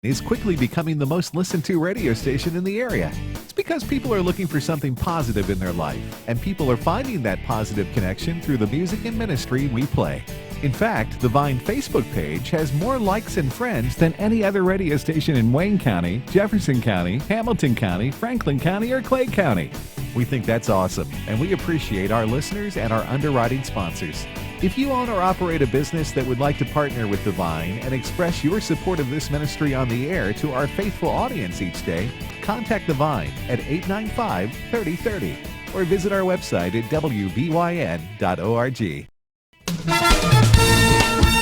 is quickly becoming the most listened to radio station in the area. It's because people are looking for something positive in their life, and people are finding that positive connection through the music and ministry we play. In fact, the Vine Facebook page has more likes and friends than any other radio station in Wayne County, Jefferson County, Hamilton County, Franklin County, or Clay County. We think that's awesome, and we appreciate our listeners and our underwriting sponsors. If you own or operate a business that would like to partner with The Vine and express your support of this ministry on the air to our faithful audience each day, contact The Vine at 895-3030 or visit our website at wbyn.org.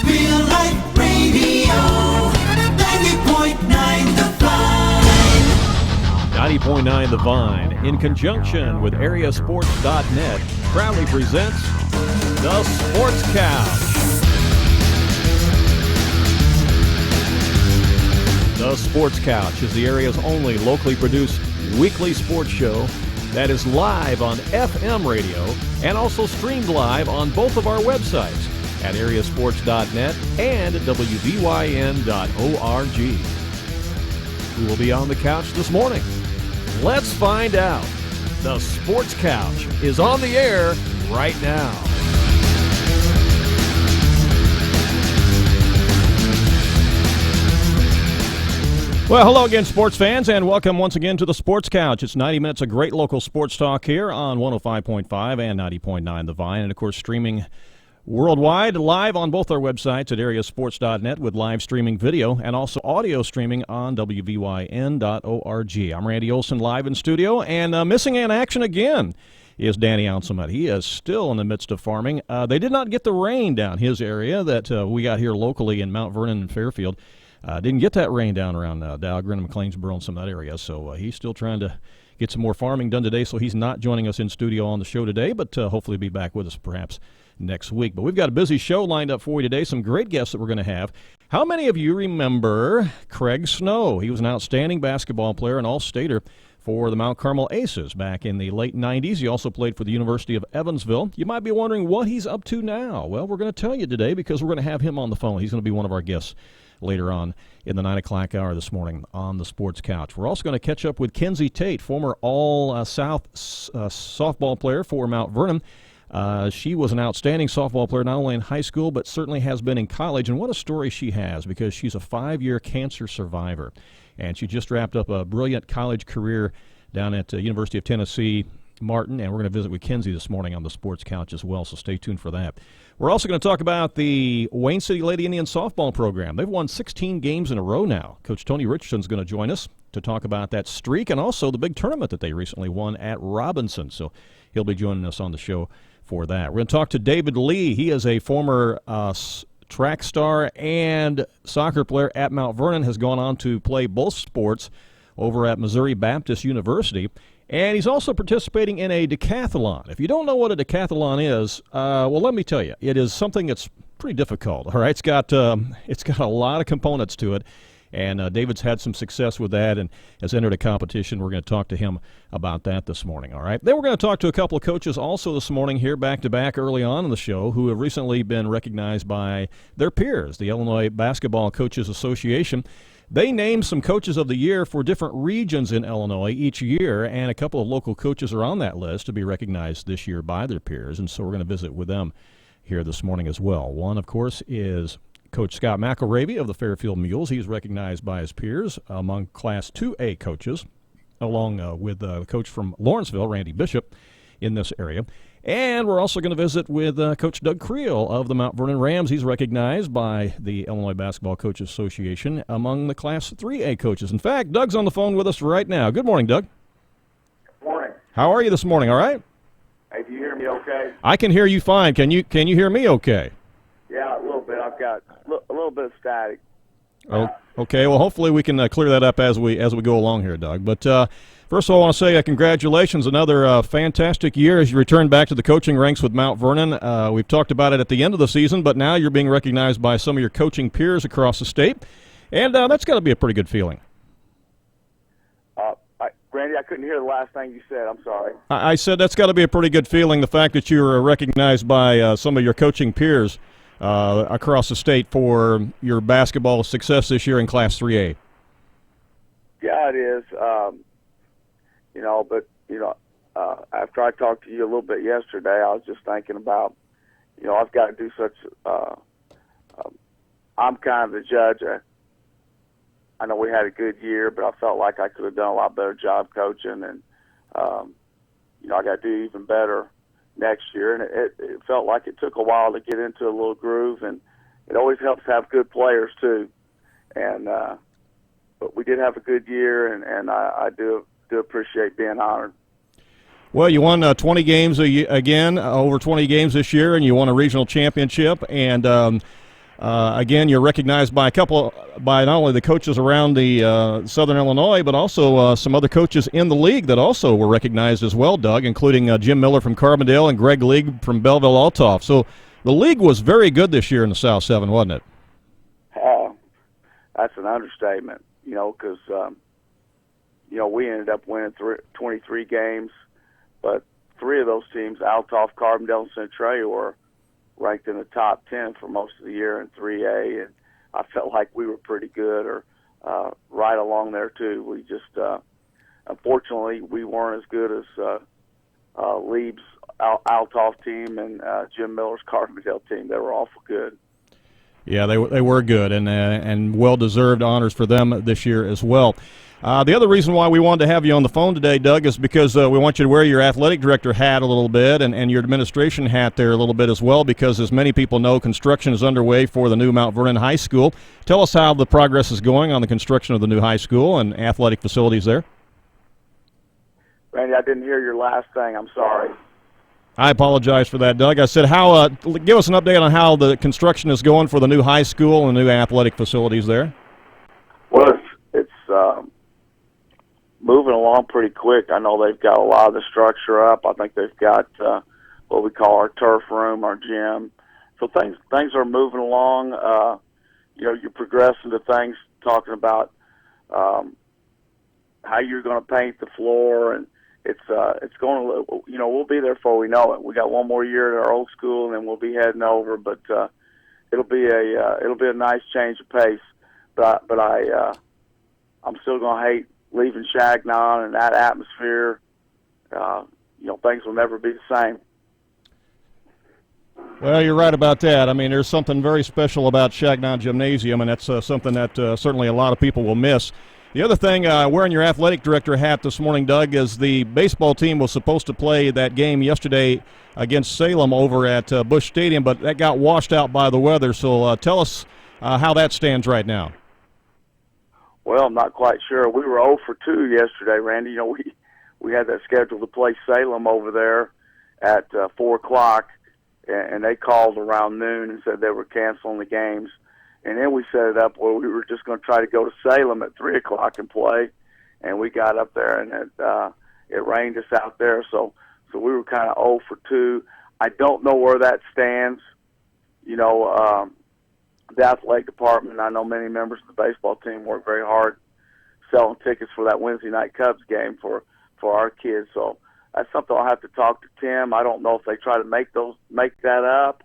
Real Life Radio, 90.9 The Vine. 90.9 The Vine, in conjunction with areasports.net, proudly presents The Sports Couch. The Sports Couch is the area's only locally produced weekly sports show that is live on FM radio and also streamed live on both of our websites at areasports.net and wbyn.org. We will be on the couch this morning. Let's find out. The Sports Couch is on the air right now. Well, hello again, sports fans, and welcome once again to the Sports Couch. It's 90 minutes of great local sports talk here on 105.5 and 90.9 The Vine, and of course streaming worldwide, live on both our websites at areasports.net with live streaming video and also audio streaming on wbyn.org. I'm Randy Olson, live in studio, and missing in action again is Danny Onsumet. He is still in the midst of farming. They did not get the rain down his area that we got here locally in Mount Vernon and Fairfield. Didn't get that rain down around Dahlgren and McLeansboro and some of that area, so he's still trying to get some more farming done today, so he's not joining us in studio on the show today, but hopefully be back with us perhaps next week. But we've got a busy show lined up for you today, some great guests that we're going to have. How many of you remember Craig Snow? He was an outstanding basketball player, an all-stater for the Mt Carmel Aces back in the late 90s. He also played for the University of Evansville. You might be wondering what he's up to now. Well, we're going to tell you today because we're going to have him on the phone. He's going to be one of our guests later on in the 9 o'clock hour this morning on the Sports Couch. We're also going to catch up with KENZIE TATE, former All-South softball player for Mount Vernon. She was an outstanding softball player, not only in high school, but certainly has been in college. And what a story she has, because she's a 5-year cancer survivor. And she just wrapped up a brilliant college career down at the University of Tennessee, Martin. And we're going to visit with KENZIE this morning on the Sports Couch as well, so stay tuned for that. We're also going to talk about the Wayne City Lady Indian softball program. They've won 16 games in a row now. Coach Tony Richardson's going to join us to talk about that streak and also the big tournament that they recently won at Robinson. So he'll be joining us on the show for that. We're going to talk to David Lee. He is a former track star and soccer player at Mount Vernon, has gone on to play both sports over at Missouri Baptist University. And he's also participating in a decathlon. If you don't know what a decathlon is, well, let me tell you, it is something that's pretty difficult. All right, it's got a lot of components to it, and David's had some success with that and has entered a competition. We're going to talk to him about that this morning. All right, then we're going to talk to a couple of coaches also this morning here, back to back, early on in the show, who have recently been recognized by their peers, the Illinois Basketball Coaches Association. They name some coaches of the year for different regions in Illinois each year, and a couple of local coaches are on that list to be recognized this year by their peers, and so we're going to visit with them here this morning as well. One, of course, is Coach Scott McELRAVY of the Fairfield Mules. He's recognized by his peers among Class 2A coaches, along with the coach from Lawrenceville, Randy Bishop, in this area. And we're also going to visit with Coach Doug CREEL of the Mount Vernon Rams. He's recognized by the Illinois Basketball Coaches Association among the Class 3A coaches. In fact, Doug's on the phone with us right now. Good morning, Doug. Good morning. How are you this morning? All right? Hey, do you hear me okay? I can hear you fine. Can you hear me okay? Yeah, a little bit. I've got a little bit of static. Oh, okay. Well, hopefully we can clear that up as we go along here, Doug. But first of all, I want to say congratulations. Another fantastic year as you return back to the coaching ranks with Mount Vernon. We've talked about it at the end of the season, but now you're being recognized by some of your coaching peers across the state. And that's got to be a pretty good feeling. Randy, I couldn't hear the last thing you said. I'm sorry. I said that's got to be a pretty good feeling, the fact that you were recognized by some of your coaching peers across the state for your basketball success this year in Class 3A. Yeah, it is. But after I talked to you a little bit yesterday, I was just thinking about, I've got to do such. I'm kind of the judge. I know we had a good year, but I felt like I could have done a lot better job coaching, and I got to do even better next year. And it felt like it took a while to get into a little groove, and it always helps to have good players too. And but we did have a good year, and I do appreciate being honored. Well, you won 20 games again, over 20 games this year, and you won a regional championship. And again, you're recognized by not only the coaches around the Southern Illinois, but also some other coaches in the league that also were recognized as well, Doug, including Jim Miller from Carbondale and Greg League from Belleville-Altoff. So the league was very good this year in the South 7, wasn't it? That's an understatement, because we ended up winning 23 games, but 3 of those teams, Altoff, Carbondale, and Centralia, were ranked in the top 10 for most of the year in 3A, and I felt like we were pretty good, or right along there too. We just, unfortunately, we weren't as good as Leib's Altoff team and Jim Miller's Carbondale team. They were awful good. Yeah, they were good, and well-deserved honors for them this year as well. The other reason why we wanted to have you on the phone today, Doug, is because we want you to wear your athletic director hat a little bit and your administration hat there a little bit as well, because as many people know, construction is underway for the new Mount Vernon High School. Tell us how the progress is going on the construction of the new high school and athletic facilities there. Randy, I didn't hear your last thing. I'm sorry. I apologize for that, Doug. I said, give us an update on how the construction is going for the new high school and new athletic facilities there. Well, it's moving along pretty quick. I know they've got a lot of the structure up. I think they've got what we call our turf room, our gym. So things are moving along. You're progressing to things, talking about how you're going to paint the floor, and it's going to, we'll be there before we know it. We got one more year at our old school, and then we'll be heading over. But it'll be a nice change of pace. But I'm still going to hate leaving Shagnon and that atmosphere. Things will never be the same. Well, you're right about that. I mean, there's something very special about Shagnon Gymnasium, and that's something that certainly a lot of people will miss. The other thing, wearing your athletic director hat this morning, Doug, is the baseball team was supposed to play that game yesterday against Salem over at Busch Stadium, but that got washed out by the weather. So tell us how that stands right now. Well, I'm not quite sure. We were 0 for 2 yesterday, Randy. We had that scheduled to play Salem over there at 4 o'clock, and they called around noon and said they were canceling the games. And then we set it up where we were just going to try to go to Salem at 3 o'clock and play. And we got up there, and it rained us out there. So we were kind of 0 for 2. I don't know where that stands. The athletic department, I know many members of the baseball team work very hard selling tickets for that Wednesday night Cubs game for our kids. So that's something I'll have to talk to Tim. I don't know if they try to make that up.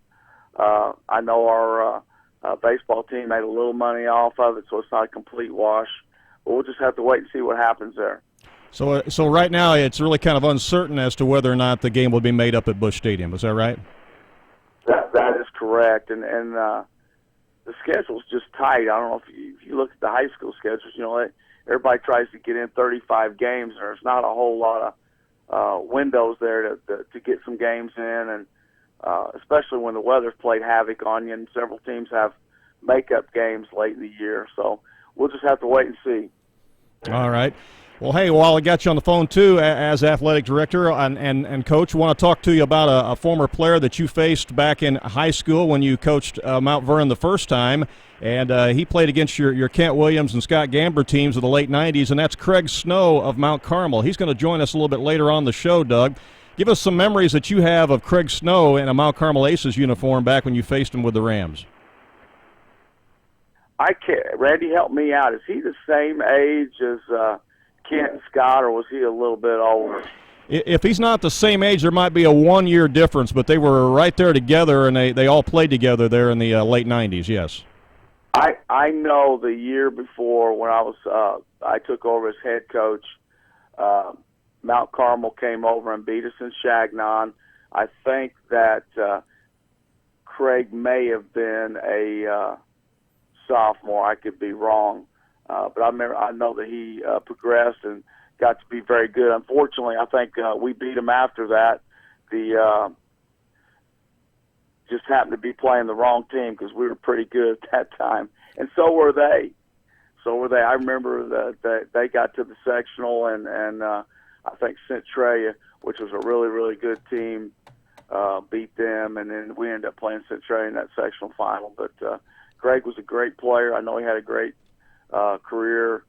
I know our baseball team made a little money off of it, so it's not a complete wash. But we'll just have to wait and see what happens there. So right now it's really kind of uncertain as to whether or not the game will be made up at Busch Stadium. Is that right? That is correct, and the schedule's just tight. I don't know if you look at the high school schedules. Everybody tries to get in 35 games, and there's not a whole lot of windows there to get some games in, and especially when the weather's played havoc on you, and several teams have makeup games late in the year. So we'll just have to wait and see. All right. Well, hey, while I got you on the phone, too, as athletic director and coach, I want to talk to you about a former player that you faced back in high school when you coached Mount Vernon the first time, and he played against your Kent Williams and Scott Gamber teams of the late 90s, and that's Craig Snow of Mount Carmel. He's going to join us a little bit later on the show, Doug. Give us some memories that you have of Craig Snow in a Mount Carmel Aces uniform back when you faced him with the Rams. Randy, help me out. Is he the same age as Kent and Scott, or was he a little bit older? If he's not the same age, there might be a 1-year difference, but they were right there together, and they all played together there in the late 90s, yes. I know the year before when I took over as head coach, Mt Carmel came over and beat us in Chagnon. I think that Craig may have been a sophomore. I could be wrong, but I know that he progressed and got to be very good. Unfortunately, I think we beat him after that. Just happened to be playing the wrong team because we were pretty good at that time, and so were they. I remember that they got to the sectional, and I think Centralia, which was a really, really good team, beat them, and then we ended up playing Centralia in that sectional final. But Greg was a great player. I know he had a great career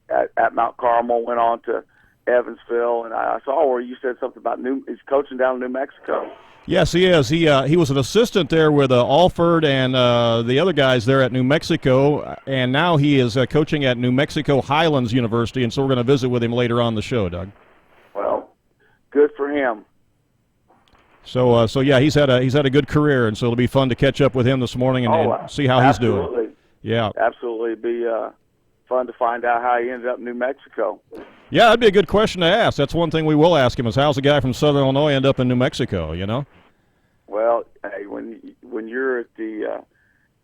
at Mt Carmel, went on to Evansville, and I saw where you said something about he's coaching down in New Mexico. Yes, he is. He was an assistant there with Alford and the other guys there at New Mexico, and now he is coaching at New Mexico Highlands University, and so we're going to visit with him later on the show, Doug. Well, good for him. So yeah, he's had a good career, and so it'll be fun to catch up with him this morning and see how he's doing. Yeah, absolutely. Be fun to find out how he ended up in New Mexico. Yeah, that'd be a good question to ask. That's one thing we will ask him is how's a guy from Southern Illinois end up in New Mexico, you know? Well, hey, when you're at the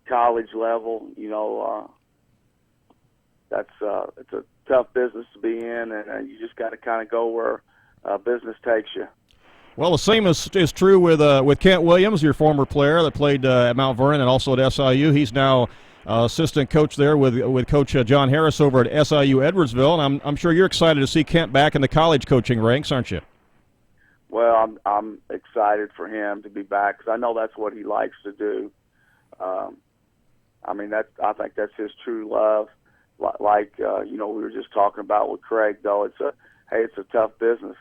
college level, you know, it's a tough business to be in, and you just got to kind of go where business takes you. Well, the same is true with Kent Williams, your former player that played at Mount Vernon and also at SIU. He's now assistant coach there with Coach John Harris over at SIU Edwardsville, and I'm sure you're excited to see Kent back in the college coaching ranks, aren't you? Well, I'm excited for him to be back because I know that's what he likes to do. I mean, I think that's his true love. Like you know, we were just talking about with Craig, though. It's a tough business.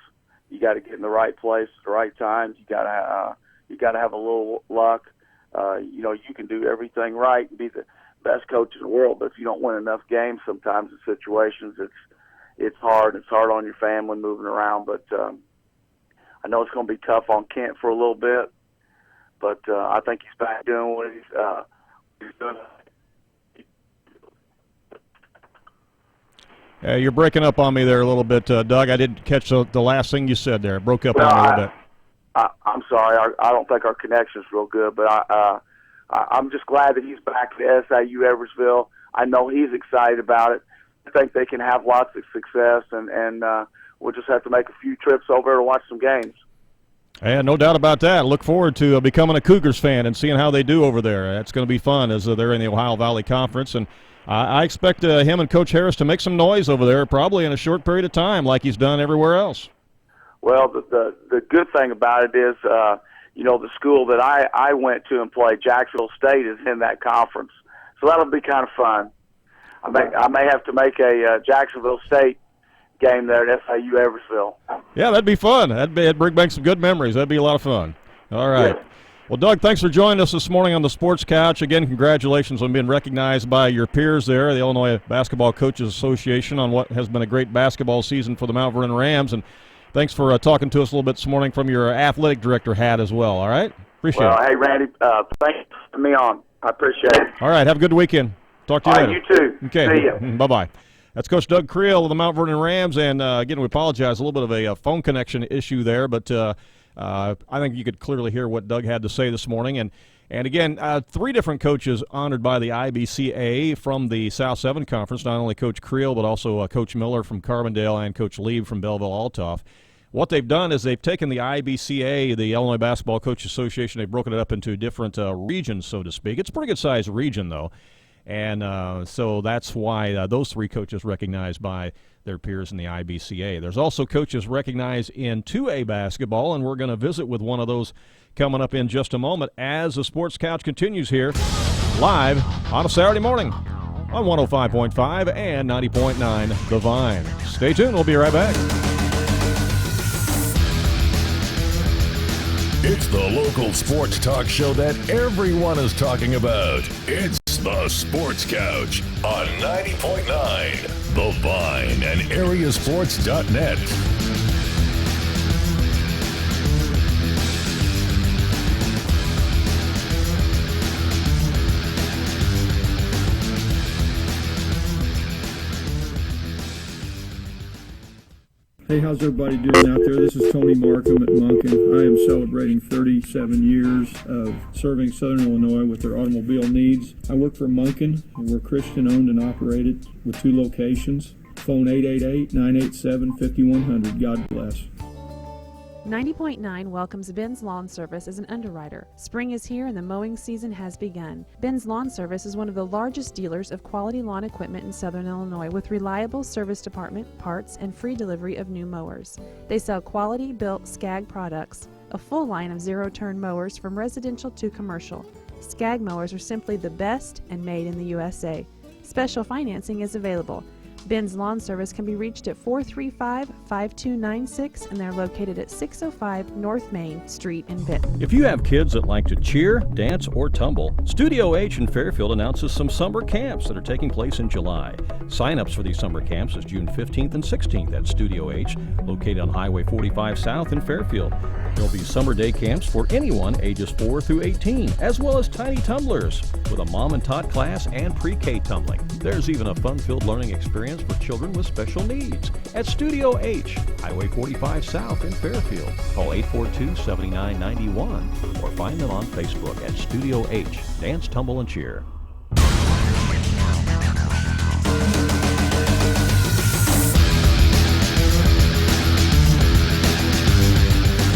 You got to get in the right place at the right times. You got to have a little luck. You know, you can do everything right and be the best coach in the world, but if you don't win enough games, sometimes in situations it's hard. It's hard on your family moving around. But I know it's going to be tough on Kent for a little bit. But I think he's back doing what he's doing. You're breaking up on me there a little bit, Doug. I didn't catch the last thing you said there. It broke up on me a little bit. I'm sorry. I don't think our connection's real good, but I'm just glad that he's back to SIU Edwardsville. I know he's excited about it. I think they can have lots of success, and we'll just have to make a few trips over to watch some games. Yeah, no doubt about that. Look forward to becoming a Cougars fan and seeing how they do over there. That's going to be fun as they're in the Ohio Valley Conference, and I expect him and Coach Harris to make some noise over there probably in a short period of time like he's done everywhere else. Well, the good thing about it is, you know, the school that I went to and played, Jacksonville State, is in that conference. So that'll be kind of fun. I may have to make a Jacksonville State game there at SIU Edwardsville. Yeah, that'd be fun. That'd bring back some good memories. That'd be a lot of fun. All right. Yeah. Well, Doug, thanks for joining us this morning on the Sports Couch. Again, congratulations on being recognized by your peers there, the Illinois Basketball Coaches Association, on what has been a great basketball season for the Mount Vernon Rams. And thanks for talking to us a little bit this morning from your athletic director hat as well, all right? Appreciate it. Hey, Randy, thanks for having me on. I appreciate it. All right, have a good weekend. Talk to you later. You too. Okay. See you. Bye-bye. That's Coach Doug CREEL of the Mount Vernon Rams, and again, we apologize, a little bit of a phone connection issue there, but I think you could clearly hear what Doug had to say this morning. And again, 3 different coaches honored by the IBCA from the South 7 Conference, not only Coach CREEL, but also Coach Miller from Carbondale and Coach Lieb from Belleville-Altough. What they've done is they've taken the IBCA, the Illinois Basketball Coaches Association, they've broken it up into different regions, so to speak. It's a pretty good-sized region, though. And so that's why those 3 coaches recognized by their peers in the IBCA. There's also coaches recognized in 2A basketball, and we're going to visit with one of those coming up in just a moment as the Sports Couch continues here live on a Saturday morning on 105.5 and 90.9 The Vine. Stay tuned. We'll be right back. It's the local sports talk show that everyone is talking about. It's the Sports Couch on 90.9 The Vine and areasports.net. Hey, how's everybody doing out there? This is Tony Markham at Monken. I am celebrating 37 years of serving Southern Illinois with their automobile needs. I work for Monken, and we're Christian-owned and operated with 2 locations. Phone 888-987-5100. God bless. 90.9 welcomes Ben's Lawn Service as an underwriter. Spring is here and the mowing season has begun. Ben's Lawn Service is one of the largest dealers of quality lawn equipment in Southern Illinois with reliable service department, parts, and free delivery of new mowers. They sell quality built Scag products, a full line of zero-turn mowers from residential to commercial. Scag mowers are simply the best and made in the USA. Special financing is available. Ben's Lawn Service can be reached at 435-5296, and they're located at 605 North Main Street in Benton. If you have kids that like to cheer, dance, or tumble, Studio H in Fairfield announces some summer camps that are taking place in July. Sign-ups for these summer camps is June 15th and 16th at Studio H, located on Highway 45 South in Fairfield. There will be summer day camps for anyone ages 4 through 18, as well as tiny tumblers, with a mom and tot class and pre-K tumbling. There's even a fun-filled learning experience for children with special needs at Studio H, Highway 45 South in Fairfield. Call 842-7991 or find them on Facebook at Studio H, Dance, Tumble, and Cheer.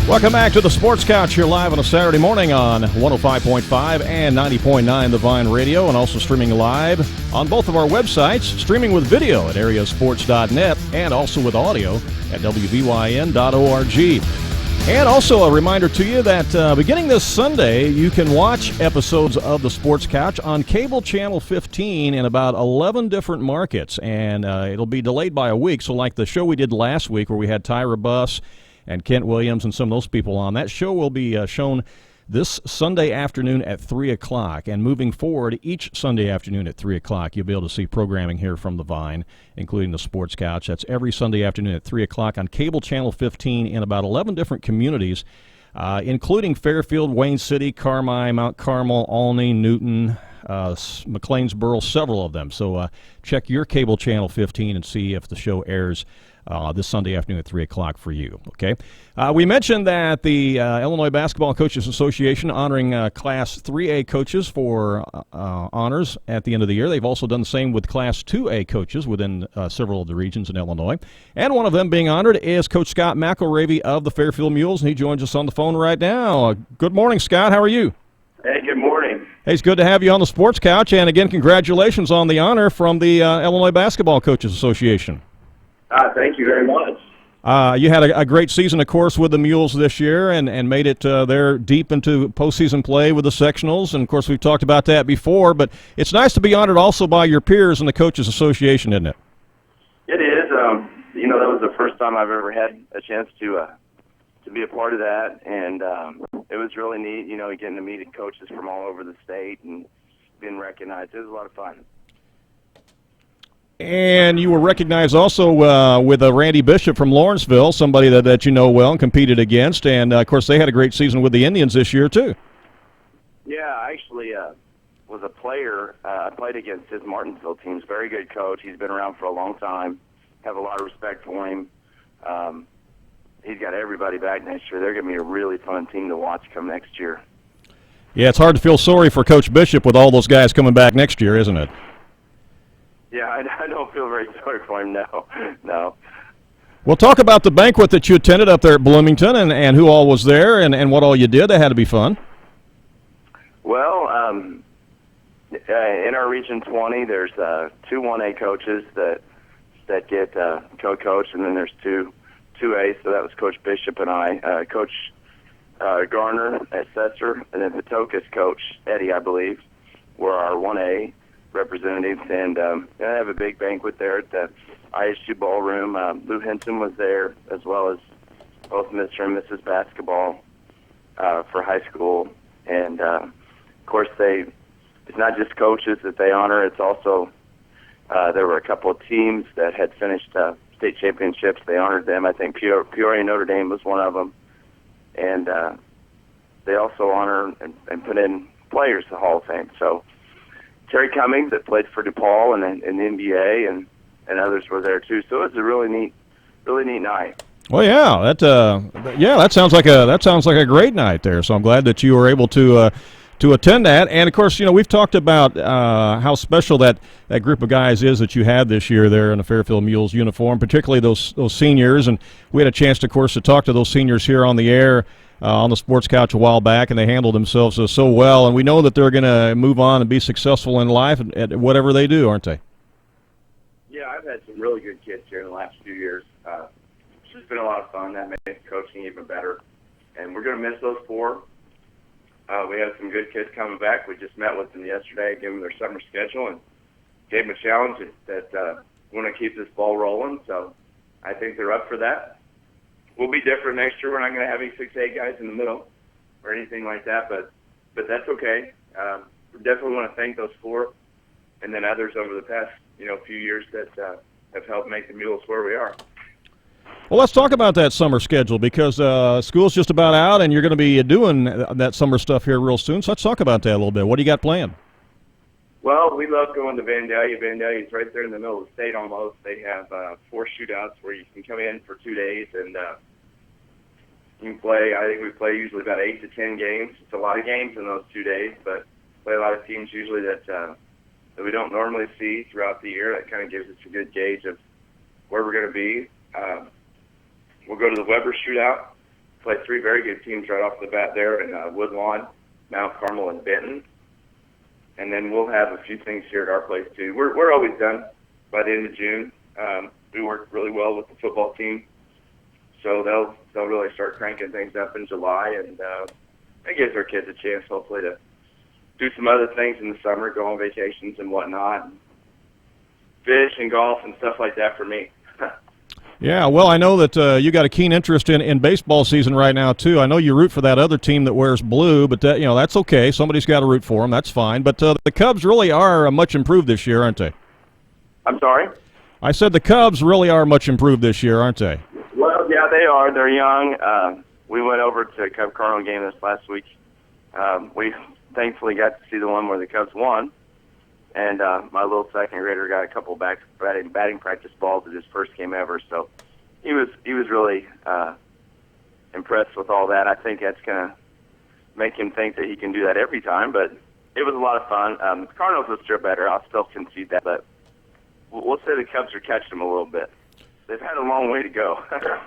Welcome back to the Sports Couch here live on a Saturday morning on 105.5 and 90.9 The Vine Radio, and also streaming live on both of our websites, streaming with video at areasports.net and also with audio at wvyn.org. And also a reminder to you that beginning this Sunday, you can watch episodes of the Sports Couch on cable channel 15 in about 11 different markets, and it'll be delayed by a week. So like the show we did last week where we had Tyra Buss and Kent Williams and some of those people on. That show will be shown this Sunday afternoon at 3 o'clock. And moving forward, each Sunday afternoon at 3 o'clock, you'll be able to see programming here from the Vine, including the Sports Couch. That's every Sunday afternoon at 3 o'clock on cable channel 15 in about 11 different communities, including Fairfield, Wayne City, Carmi, Mount Carmel, Olney, Newton, McLeansboro, several of them. So check your cable channel 15 and see if the show airs this Sunday afternoon at 3 o'clock for you, okay? We mentioned that the Illinois Basketball Coaches Association honoring Class 3A coaches for honors at the end of the year. They've also done the same with Class 2A coaches within several of the regions in Illinois. And one of them being honored is Coach Scott McELRAVY of the Fairfield Mules, and he joins us on the phone right now. Good morning, Scott. How are you? Hey, good morning. Hey, it's good to have you on the Sports Couch, and again, congratulations on the honor from the Illinois Basketball Coaches Association. Thank you very much. You had a great season, of course, with the Mules this year and made it there deep into postseason play with the sectionals. And, of course, we've talked about that before. But it's nice to be honored also by your peers in the Coaches Association, isn't it? It is. That was the first time I've ever had a chance to be a part of that. And it was really neat, getting to meet coaches from all over the state and being recognized. It was a lot of fun. And you were recognized also with Randy Bishop from Lawrenceville, somebody that you know well and competed against. And, of course, they had a great season with the Indians this year, too. Yeah, I actually was a player. I played against his Martinsville team. He's a very good coach. He's been around for a long time. Have a lot of respect for him. He's got everybody back next year. They're going to be a really fun team to watch come next year. Yeah, it's hard to feel sorry for Coach Bishop with all those guys coming back next year, isn't it? Yeah, I don't feel very sorry for him, no. Well, talk about the banquet that you attended up there at Bloomington and who all was there and what all you did. That had to be fun. Well, in our Region 20, there's 2 1A coaches that get co-coach, and then there's 2 2As, so that was Coach Bishop and I. Coach Garner at Sesser, and then Patoka's coach, Eddie, I believe, were our 1A representatives, and I have a big banquet there at the ISU Ballroom. Lou Hinton was there, as well as both Mr. and Mrs. Basketball for high school. And, of course, it's not just coaches that they honor. It's also there were a couple of teams that had finished state championships. They honored them. I think Peoria Notre Dame was one of them. And they also honor and put in players to the Hall of Fame. So Terry Cummings that played for DePaul and in the NBA and others were there too. So it was a really neat really neat night. Well, that sounds like a great night there. So I'm glad that you were able to attend that. And of course, we've talked about how special that group of guys is that you had this year there in the Fairfield Mules uniform, particularly those seniors. And we had a chance, of course, to talk to those seniors here on the air on the Sports Couch a while back, and they handled themselves so well. And we know that they're going to move on and be successful in life at whatever they do, aren't they? Yeah, I've had some really good kids here in the last few years. It's just been a lot of fun. That made coaching even better. And we're going to miss those 4. We have some good kids coming back. We just met with them yesterday, gave them their summer schedule, and gave them a challenge that we want to keep this ball rolling. So I think they're up for that. We'll be different next year. We're not going to have any 6A guys in the middle or anything like that, but that's okay. We definitely want to thank those 4 and then others over the past few years that have helped make the Mules where we are. Well, let's talk about that summer schedule because school's just about out, and you're going to be doing that summer stuff here real soon. So let's talk about that a little bit. What do you got planned? Well, we love going to Vandalia. Vandalia's right there in the middle of the state almost. They have 4 shootouts where you can come in for 2 days and you can play. I think we play usually about 8 to 10 games. It's a lot of games in those 2 days, but play a lot of teams usually that we don't normally see throughout the year. That kind of gives us a good gauge of where we're going to be. We'll go to the Weber shootout, play 3 very good teams right off the bat there in Woodlawn, Mt Carmel, and Benton. And then we'll have a few things here at our place too. We're always done by the end of June. We work really well with the football team, so they'll really start cranking things up in July, and that gives our kids a chance hopefully to do some other things in the summer, go on vacations and whatnot, and fish and golf and stuff like that for me. Yeah, well, I know that you got a keen interest in baseball season right now, too. I know you root for that other team that wears blue, but that's okay. Somebody's got to root for them. That's fine. But the Cubs really are much improved this year, aren't they? I'm sorry? I said the Cubs really are much improved this year, aren't they? Well, yeah, they are. They're young. We went over to a Cub Cardinal game this last week. We thankfully got to see the one where the Cubs won. And my little second grader got a couple batting practice balls at his first game ever, so he was really impressed with all that. I think that's going to make him think that he can do that every time, but it was a lot of fun. The Cardinals are still better. I'll still concede that, but we'll say the Cubs are catching them a little bit. They've had a long way to go.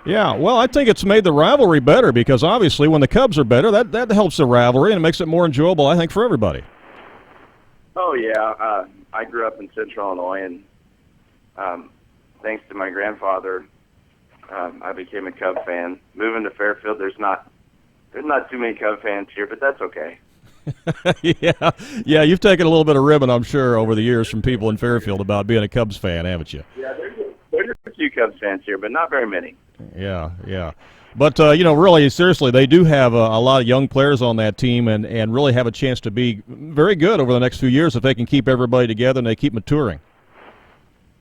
Yeah, well, I think it's made the rivalry better because obviously when the Cubs are better, that helps the rivalry and it makes it more enjoyable, I think, for everybody. Oh, yeah. I grew up in Central Illinois, and thanks to my grandfather, I became a Cub fan. Moving to Fairfield, there's not too many Cub fans here, but that's okay. Yeah, you've taken a little bit of ribbon, I'm sure, over the years from people in Fairfield about being a Cubs fan, haven't you? Yeah, there's a few Cubs fans here, but not very many. Yeah. But, really, seriously, they do have a lot of young players on that team and really have a chance to be very good over the next few years if they can keep everybody together and they keep maturing.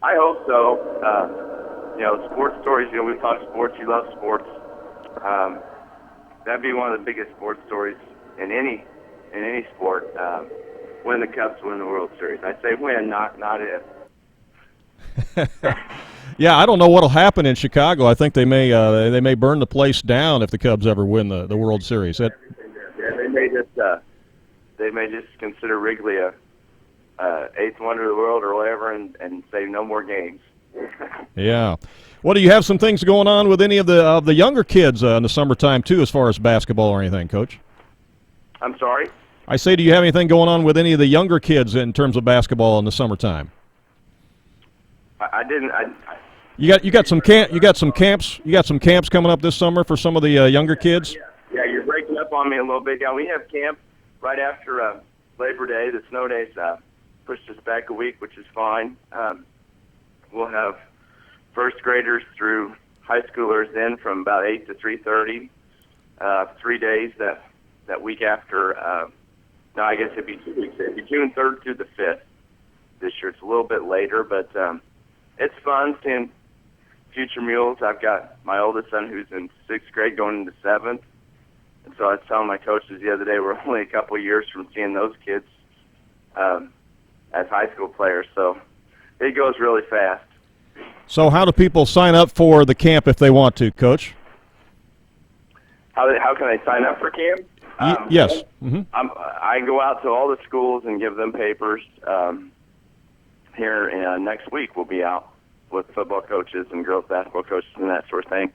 I hope so. Sports stories, we talk sports, you love sports. That'd be one of the biggest sports stories in any sport, when the Cubs win the World Series. I say win, not if. Yeah, I don't know what'll happen in Chicago. I think they may burn the place down if the Cubs ever win the World Series. Yeah, they may just consider Wrigley a eighth wonder of the world or whatever, and say no more games. Yeah. Well, do you have some things going on with any of the younger kids in the summertime too, as far as basketball or anything, Coach? I'm sorry? I say, do you have anything going on with any of the younger kids in terms of basketball in the summertime? I didn't. You got some camps coming up this summer for some of the younger kids. Yeah, you're breaking up on me a little bit. Yeah, we have camp right after Labor Day. The snow days pushed us back a week, which is fine. We'll have first graders through high schoolers in from about 8 to 3:30. 3 days that week after. No, I guess it'd be 2 weeks. It'd be June 3rd through the 5th. This year it's a little bit later, but it's fun seeing future mules. I've got my oldest son who's in 6th grade going into 7th. And so I was telling my coaches the other day we're only a couple of years from seeing those kids as high school players. So it goes really fast. So how do people sign up for the camp if they want to, Coach? How can I sign up for camp? Yes. Mm-hmm. I go out to all the schools and give them papers. Here next week, we'll be out with football coaches and girls basketball coaches and that sort of thing.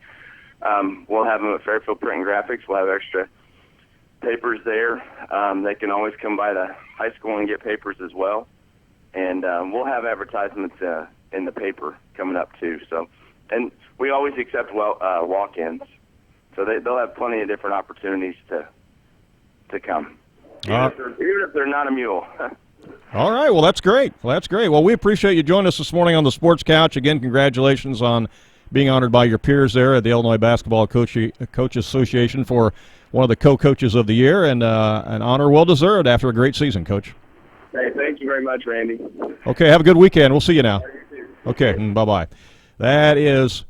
We'll have them at Fairfield Print and Graphics. We'll have extra papers there. They can always come by the high school and get papers as well. And we'll have advertisements in the paper coming up too. So, and we always accept walk-ins, so they'll have plenty of different opportunities to come, even if they're not a mule. All right. Well, that's great. Well, we appreciate you joining us this morning on the Sports Couch. Again, congratulations on being honored by your peers there at the Illinois Basketball Coaches Association for one of the co-coaches of the year, and an honor well deserved after a great season, Coach. Hey, thank you very much, Randy. Okay, have a good weekend. We'll see you now. Okay, bye-bye. That is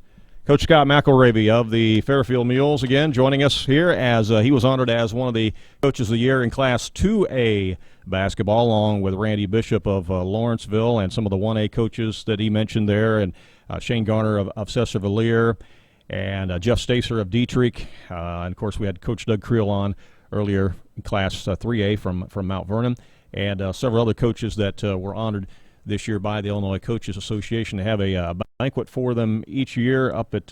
Coach Scott McELRAVY of the Fairfield Mules again joining us here as he was honored as one of the coaches of the year in Class 2A basketball, along with Randy Bishop of Lawrenceville and some of the 1A coaches that he mentioned there, and Shane Garner of Cesar-Valier, and Jeff Stacer of Dietrich. And, of course, we had Coach Doug CREEL on earlier in Class 3A from Mount Vernon, and several other coaches that were honored this year by the Illinois Coaches Association to have a banquet for them each year up at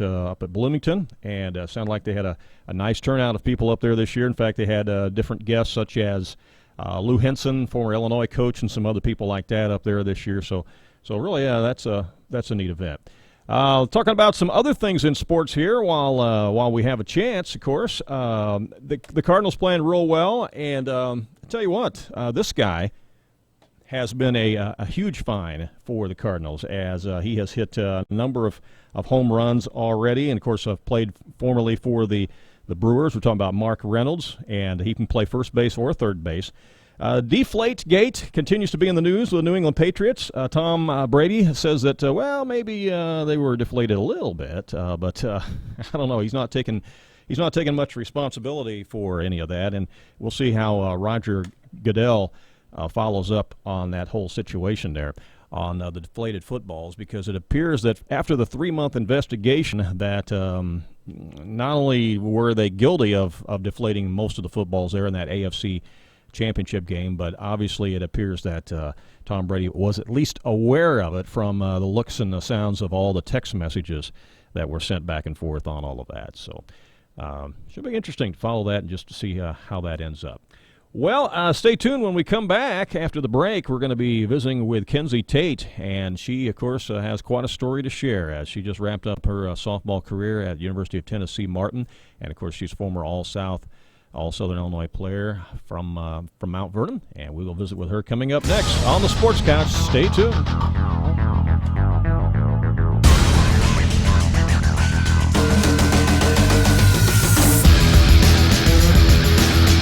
Bloomington, and sounded like they had a nice turnout of people up there this year. In fact, they had different guests such as Lou Henson, former Illinois coach, and some other people like that up there this year. So really, that's a neat event. Talking about some other things in sports here while we have a chance, of course. The Cardinals playing real well, and I'll tell you what, this guy has been a huge find for the Cardinals, as he has hit a number of home runs already, and of course played formerly for the Brewers. We're talking about Mark Reynolds, and he can play first base or third base. Deflategate continues to be in the news with the New England Patriots. Tom Brady says that, maybe they were deflated a little bit, but I don't know. He's not taking much responsibility for any of that, and we'll see how Roger Goodell follows up on that whole situation there on the deflated footballs, because it appears that after the 3-month investigation that not only were they guilty of deflating most of the footballs there in that AFC championship game, but obviously it appears that Tom Brady was at least aware of it from the looks and the sounds of all the text messages that were sent back and forth on all of that. So should be interesting to follow that and just to see how that ends up. Well, stay tuned. When we come back after the break, we're going to be visiting with KENZIE Tate, and she, of course, has quite a story to share, as she just wrapped up her softball career at University of Tennessee Martin, and, of course, she's former All-South, All-Southern Illinois player from Mount Vernon, and we will visit with her coming up next on the Sports Couch. Stay tuned.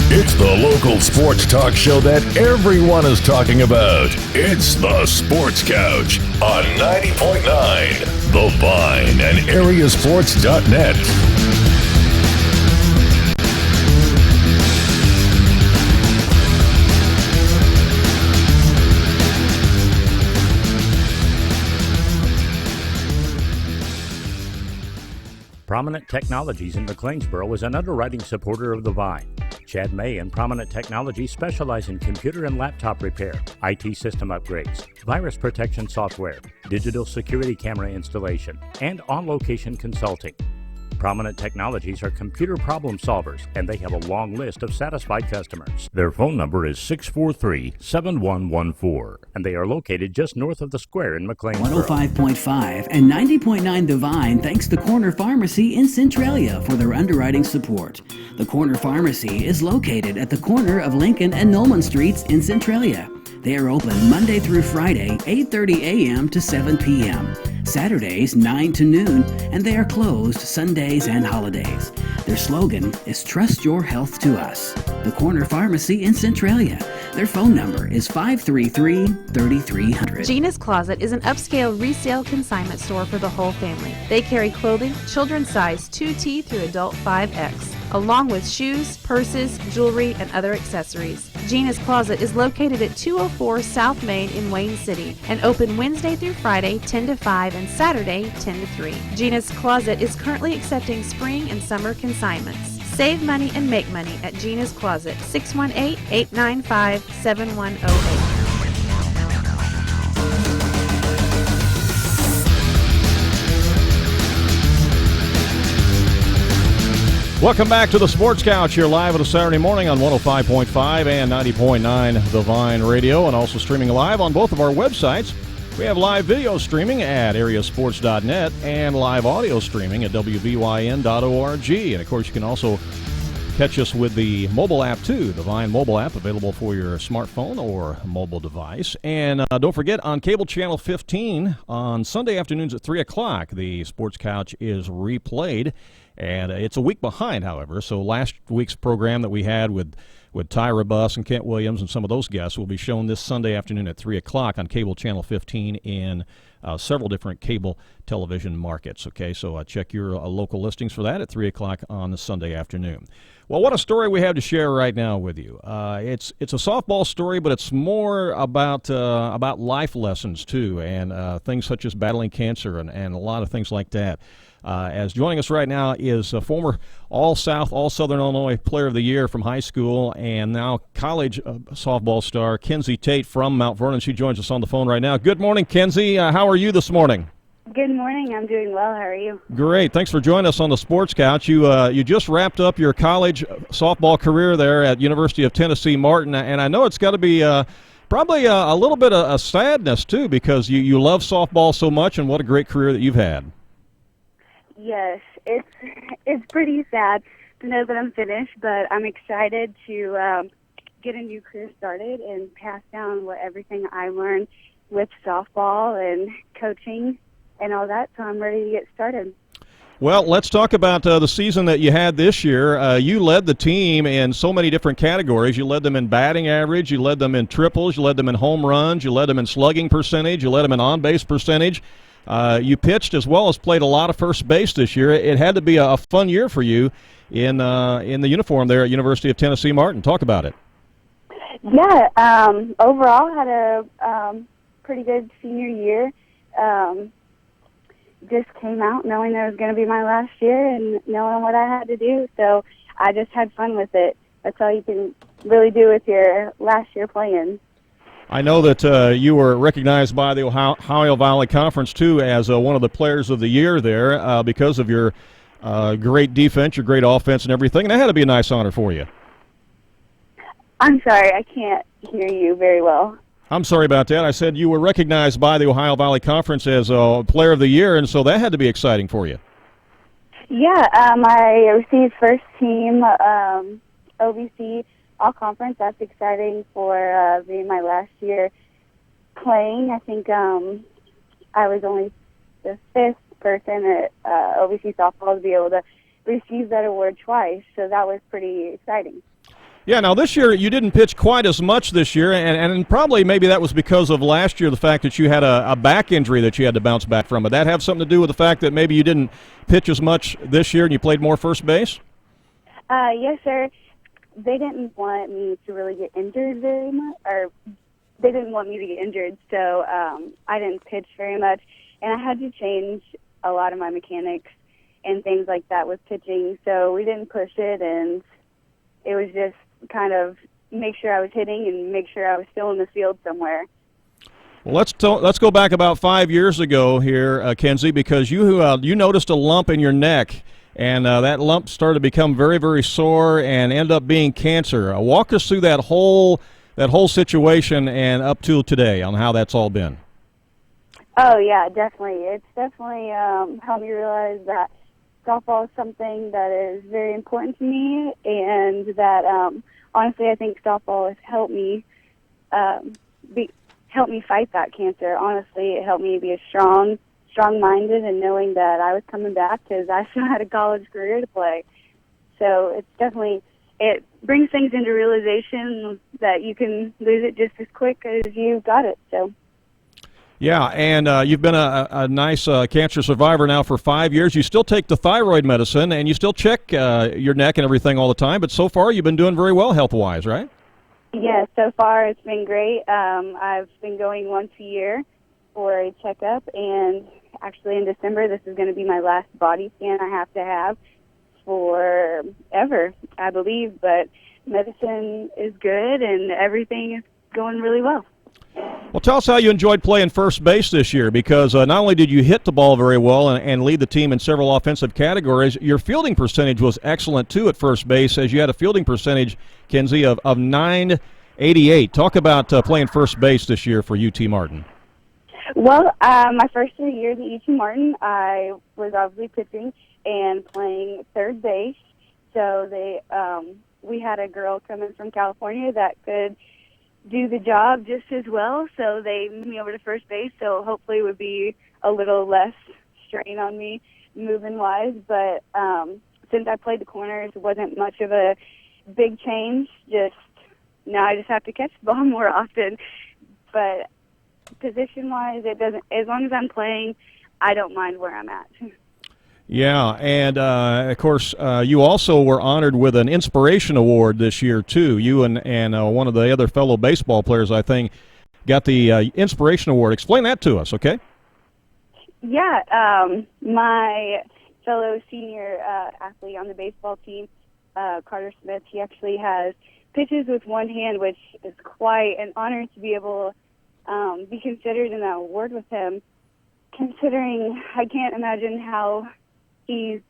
It's the local sports talk show that everyone is talking about. It's the Sports Couch on 90.9 The Vine and areasports.net. Prominent Technologies in McLeansboro is an underwriting supporter of The Vine. Chad May and Prominent Technologies specialize in computer and laptop repair, IT system upgrades, virus protection software, digital security camera installation, and on-location consulting. Prominent Technologies are computer problem solvers, and they have a long list of satisfied customers. Their phone number is 643-7114, and they are located just north of the square in McLeansboro. 105.5 and 90.9 The Vine thanks the Corner Pharmacy in Centralia for their underwriting support. The Corner Pharmacy is located at the corner of Lincoln and Nolan Streets in Centralia. They are open Monday through Friday, 8:30 a.m. to 7 p.m., Saturdays 9 to noon, and they are closed Sundays and holidays. Their slogan is Trust Your Health to Us. The Corner Pharmacy in Centralia. Their phone number is 533-3300. Gina's Closet is an upscale resale consignment store for the whole family. They carry clothing, children's size 2T through adult 5X, along with shoes, purses, jewelry, and other accessories. Gina's Closet is located at 204 South Main in Wayne City and open Wednesday through Friday 10 to 5 and Saturday 10 to 3. Gina's Closet is currently accepting spring and summer consignments. Save money and make money at Gina's Closet, 618-895-7108. Welcome back to the Sports Couch here live on a Saturday morning on 105.5 and 90.9 The Vine Radio, and also streaming live on both of our websites. We have live video streaming at areasports.net and live audio streaming at wvyn.org. And, of course, you can also catch us with the mobile app, too, the Vine mobile app, available for your smartphone or mobile device. And don't forget, on cable channel 15 on Sunday afternoons at 3 o'clock, the Sports Couch is replayed. And it's a week behind, however, so last week's program that we had with Tyra Buss and Kent Williams and some of those guests will be shown this Sunday afternoon at 3 o'clock on cable channel 15 in several different cable television markets. Okay, so check your local listings for that at 3 o'clock on the Sunday afternoon. Well, what a story we have to share right now with you. It's a softball story, but it's more about life lessons, too, and things such as battling cancer and a lot of things like that. As joining us right now is a former All-South, All-Southern Illinois Player of the Year from high school and now college softball star KENZIE Tate from Mount Vernon. She joins us on the phone right now. Good morning, KENZIE. How are you this morning? Good morning. I'm doing well. How are you? Great. Thanks for joining us on the Sports Couch. You just wrapped up your college softball career there at University of Tennessee Martin, and I know it's got to be probably a little bit of a sadness, too, because you love softball so much, and what a great career that you've had. Yes, it's pretty sad to know that I'm finished, but I'm excited to get a new career started and pass down everything I learned with softball and coaching and all that, so I'm ready to get started. Well, let's talk about the season that you had this year. You led the team in so many different categories. You led them in batting average, you led them in triples, you led them in home runs, you led them in slugging percentage, you led them in on-base percentage. You pitched as well as played a lot of first base this year. It had to be a fun year for you in the uniform there at University of Tennessee Martin. Talk about it. Yeah, overall had a pretty good senior year. Just came out knowing that it was going to be my last year and knowing what I had to do. So I just had fun with it. That's all you can really do with your last year playing. I know that you were recognized by the Ohio Valley Conference, too, as one of the players of the year there because of your great defense, your great offense and everything. And that had to be a nice honor for you. I'm sorry, I can't hear you very well. I'm sorry about that. I said you were recognized by the Ohio Valley Conference as a player of the year, and so that had to be exciting for you. Yeah, I received first team OVC all-conference. That's exciting for being my last year playing. I think I was only the fifth person at OVC softball to be able to receive that award twice, so that was pretty exciting. Yeah, now this year you didn't pitch quite as much this year, and probably maybe that was because of last year, the fact that you had a back injury that you had to bounce back from. Would that have something to do with the fact that maybe you didn't pitch as much this year and you played more first base? Yes, sir. They didn't want me to really get injured very much, or they didn't want me to get injured, so I didn't pitch very much, and I had to change a lot of my mechanics and things like that with pitching, so we didn't push it, and it was just kind of make sure I was hitting and make sure I was still in the field somewhere. Well, let's go back about 5 years ago here, KENZIE, because you noticed a lump in your neck, and that lump started to become very, very sore and end up being cancer. Walk us through that whole situation and up to today on how that's all been. Oh yeah, definitely. It's definitely helped me realize that softball is something that is very important to me, and that honestly, I think softball has helped me fight that cancer. Honestly, it helped me be strong-minded, and knowing that I was coming back because I still had a college career to play. So it's definitely, it brings things into realization that you can lose it just as quick as you got it. So. Yeah, and you've been a nice cancer survivor now for 5 years. You still take the thyroid medicine, and you still check your neck and everything all the time, but so far you've been doing very well health-wise, right? Yeah, so far it's been great. I've been going once a year for a checkup, and actually in December this is going to be my last body scan I have to have forever, I believe, but medicine is good and everything is going really well. Well, tell us how you enjoyed playing first base this year, because not only did you hit the ball very well and lead the team in several offensive categories, your fielding percentage was excellent, too, at first base, as you had a fielding percentage, KENZIE, of .988. Talk about playing first base this year for UT Martin. Well, my first 3 years at UT Martin, I was obviously pitching and playing third base. So we had a girl coming from California that could do the job just as well, so they moved me over to first base, so hopefully it would be a little less strain on me moving-wise. But since I played the corners, it wasn't much of a big change. Now I just have to catch the ball more often. But position-wise, it doesn't. As long as I'm playing, I don't mind where I'm at. Yeah, and of course, you also were honored with an Inspiration Award this year, too. You and one of the other fellow baseball players, I think, got the Inspiration Award. Explain that to us, okay? Yeah, my fellow senior athlete on the baseball team, Carter Smith, he actually has pitches with one hand, which is quite an honor to be able to be considered in that award with him, considering I can't imagine how he's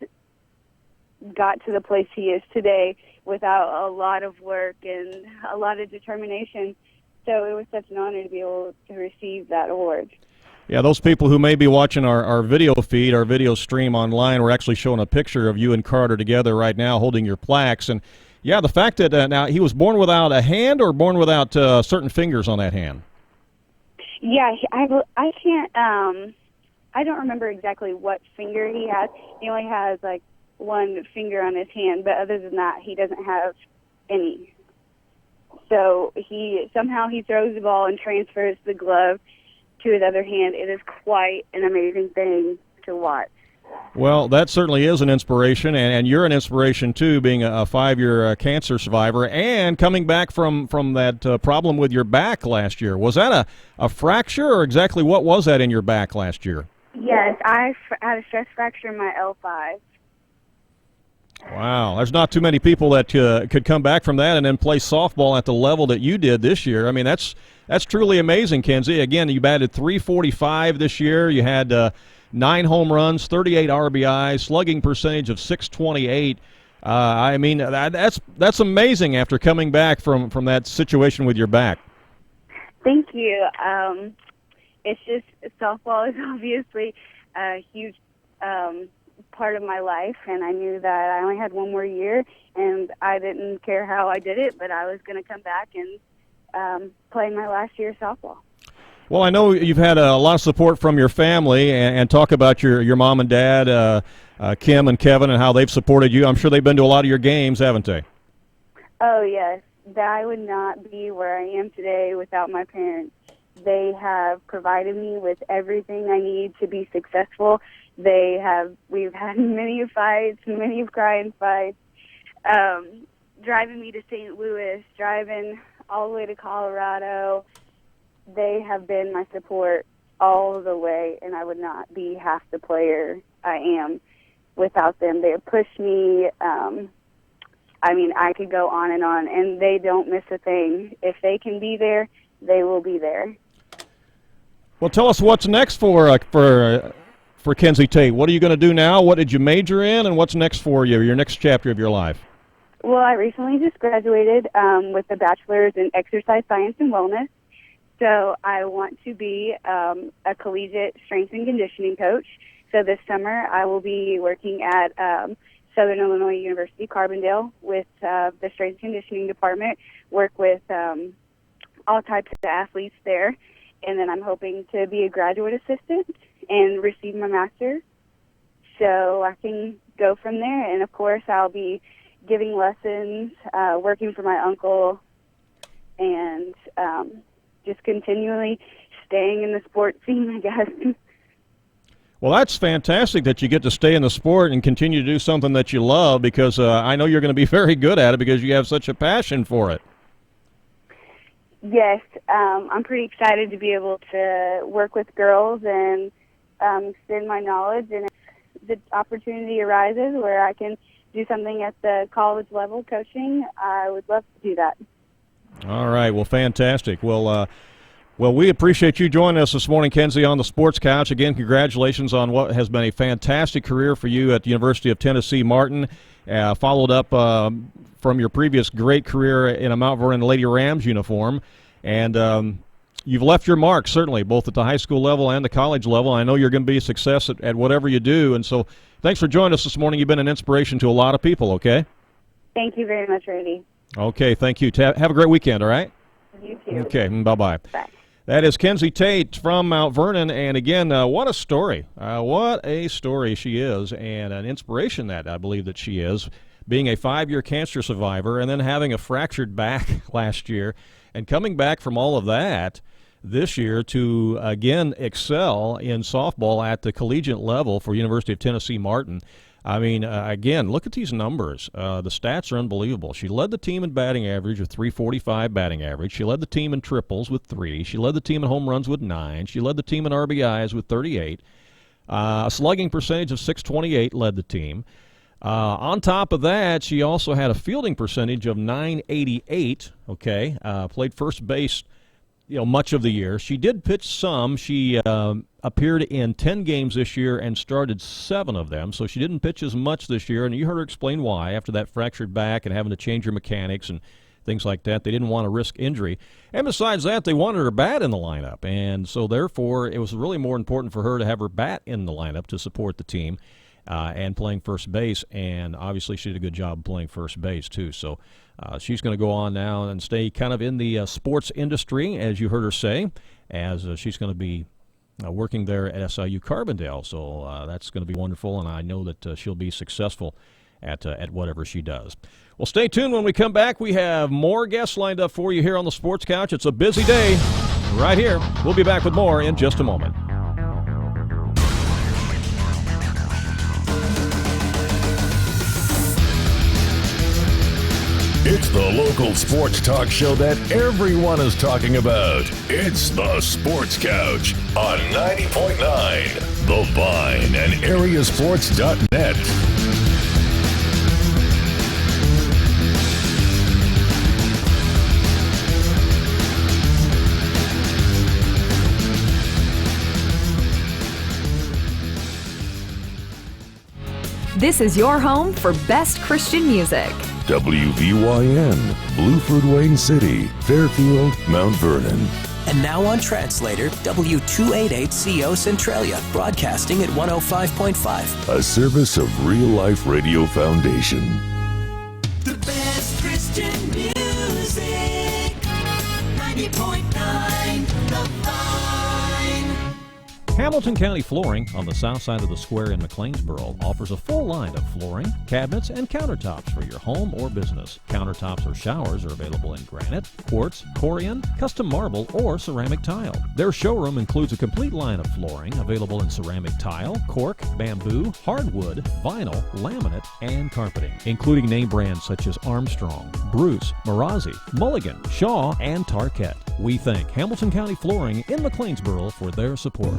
got to the place he is today without a lot of work and a lot of determination. So it was such an honor to be able to receive that award. Yeah, those people who may be watching our video feed, our video stream online, we're actually showing a picture of you and Carter together right now holding your plaques. And, yeah, the fact that now he was born without a hand or born without certain fingers on that hand? Yeah, I can't I don't remember exactly what finger he has. He only has, like, one finger on his hand, but other than that, he doesn't have any. So somehow he throws the ball and transfers the glove to his other hand. It is quite an amazing thing to watch. Well, that certainly is an inspiration, and you're an inspiration, too, being a 5-year cancer survivor and coming back from that problem with your back last year. Was that a fracture, or exactly what was that in your back last year? Yes, I had a stress fracture in my L5. Wow, there's not too many people that could come back from that and then play softball at the level that you did this year. I mean, that's truly amazing, KENZIE. Again, you batted .345 this year. You had 9 home runs, 38 RBIs, slugging percentage of .628. I mean, that's amazing after coming back from that situation with your back. Thank you. It's just softball is obviously a huge part of my life, and I knew that I only had one more year, and I didn't care how I did it, but I was going to come back and play my last year of softball. Well, I know you've had a lot of support from your family, and talk about your mom and dad, Kim and Kevin, and how they've supported you. I'm sure they've been to a lot of your games, haven't they? Oh, yes. I would not be where I am today without my parents. They have provided me with everything I need to be successful. We've had many fights, many crying fights, driving me to St. Louis, driving all the way to Colorado. They have been my support all the way, and I would not be half the player I am without them. They have pushed me. I mean, I could go on, and they don't miss a thing. If they can be there, they will be there. Well, tell us what's next for KENZIE Tate. What are you going to do now? What did you major in, and what's next for you, your next chapter of your life? Well, I recently just graduated with a bachelor's in exercise science and wellness. So I want to be a collegiate strength and conditioning coach. So this summer I will be working at Southern Illinois University, Carbondale, with the strength and conditioning department, work with all types of athletes there. And then I'm hoping to be a graduate assistant and receive my master's so I can go from there. And, of course, I'll be giving lessons, working for my uncle, and just continually staying in the sports scene, I guess. Well, that's fantastic that you get to stay in the sport and continue to do something that you love, because I know you're going to be very good at it because you have such a passion for it. Yes, I'm pretty excited to be able to work with girls and extend my knowledge. And if the opportunity arises where I can do something at the college level coaching, I would love to do that. All right. Well, fantastic. Well, we appreciate you joining us this morning, KENZIE, on the Sports Couch. Again, congratulations on what has been a fantastic career for you at the University of Tennessee Martin, followed up from your previous great career in a Mount Vernon Lady Rams uniform. And you've left your mark, certainly, both at the high school level and the college level. I know you're going to be a success at whatever you do. And so thanks for joining us this morning. You've been an inspiration to a lot of people, okay? Thank you very much, Randy. Okay, thank you. Have a great weekend, all right? You too. Okay, bye-bye. Bye. That is KENZIE Tate from Mount Vernon, and again, what a story. What a story she is, and an inspiration that I believe that she is, being a 5-year cancer survivor and then having a fractured back last year, and coming back from all of that this year to, again, excel in softball at the collegiate level for University of Tennessee Martin. I mean, again, look at these numbers. The stats are unbelievable. She led the team in batting average with 345 batting average. She led the team in triples with 3. She led the team in home runs with 9. She led the team in RBIs with 38. A slugging percentage of 628 led the team. On top of that, she also had a fielding percentage of 988. Okay, played first base, much of the year. She did pitch some. She appeared in 10 games this year and started 7 of them, so she didn't pitch as much this year, and you heard her explain why. After that fractured back and having to change her mechanics and things like that, they didn't want to risk injury. And besides that, they wanted her bat in the lineup, and so therefore it was really more important for her to have her bat in the lineup to support the team and playing first base, and obviously she did a good job playing first base too. So she's going to go on now and stay kind of in the sports industry, as you heard her say, as she's going to be working there at SIU Carbondale. So that's going to be wonderful, and I know that she'll be successful at whatever she does. Well, stay tuned. When we come back, we have more guests lined up for you here on the Sports Couch. It's a busy day right here. We'll be back with more in just a moment. It's the local sports talk show that everyone is talking about. It's the Sports Couch on 90.9 The Vine and areasports.net. This is your home for best Christian music. WVYN, Blueford, Wayne City, Fairfield, Mount Vernon. And now on Translator, W288CO Centralia, broadcasting at 105.5. A service of Real Life Radio Foundation. The best Christian music, 90.9 The Vine. Hamilton County Flooring on the south side of the square in McLeansboro offers a full line of flooring, cabinets, and countertops for your home or business. Countertops or showers are available in granite, quartz, corian, custom marble, or ceramic tile. Their showroom includes a complete line of flooring available in ceramic tile, cork, bamboo, hardwood, vinyl, laminate, and carpeting, including name brands such as Armstrong, Bruce, Marazzi, Mulligan, Shaw, and Tarkett. We thank Hamilton County Flooring in McLeansboro for their support.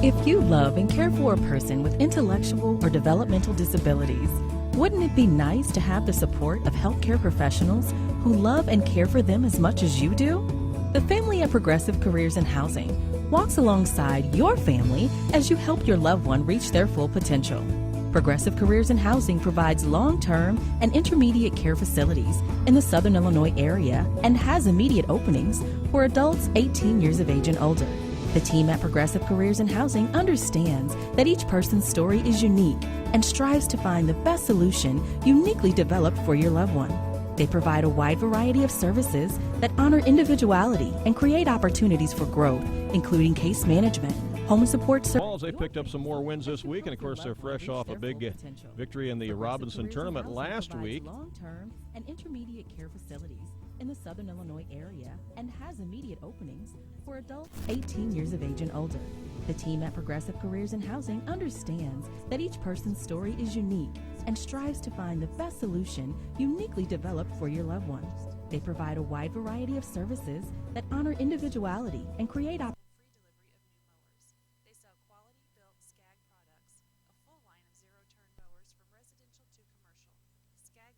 If you love and care for a person with intellectual or developmental disabilities, wouldn't it be nice to have the support of healthcare professionals who love and care for them as much as you do? The family at Progressive Careers in Housing walks alongside your family as you help your loved one reach their full potential. Progressive Careers in Housing provides long-term and intermediate care facilities in the Southern Illinois area and has immediate openings for adults 18 years of age and older. The team at Progressive Careers in Housing understands that each person's story is unique and strives to find the best solution uniquely developed for your loved one. They provide a wide variety of services that honor individuality and create opportunities for growth, including case management, home support services. They picked up some more wins this week, and of course they're fresh off a big victory in the Robinson tournament last week. Long-term and intermediate care facilities in the Southern Illinois area and has immediate openings for adults 18 years of age and older. The team at Progressive Careers in Housing understands that each person's story is unique and strives to find the best solution uniquely developed for your loved one. They provide a wide variety of services that honor individuality and create opportunities.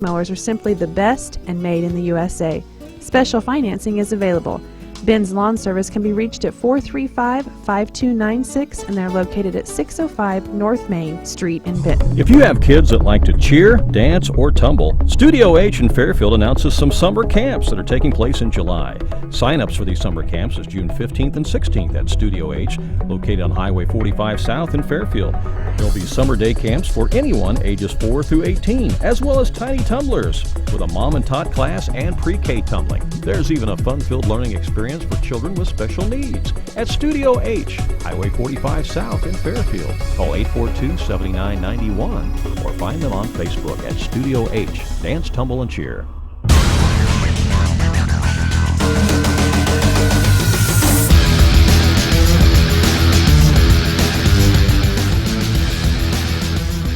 Mowers are simply the best and made in the USA. Special financing is available. Ben's Lawn Service can be reached at 435-5296, and they're located at 605 North Main Street in Benton. If you have kids that like to cheer, dance, or tumble, Studio H in Fairfield announces some summer camps that are taking place in July. Sign-ups for these summer camps is June 15th and 16th at Studio H, located on Highway 45 South in Fairfield. There'll be summer day camps for anyone ages 4 through 18, as well as tiny tumblers, with a mom and tot class and pre-K tumbling. There's even a fun-filled learning experience for children with special needs at Studio H, Highway 45 South in Fairfield. Call 842-7991 or find them on Facebook at Studio H, Dance, Tumble, and Cheer.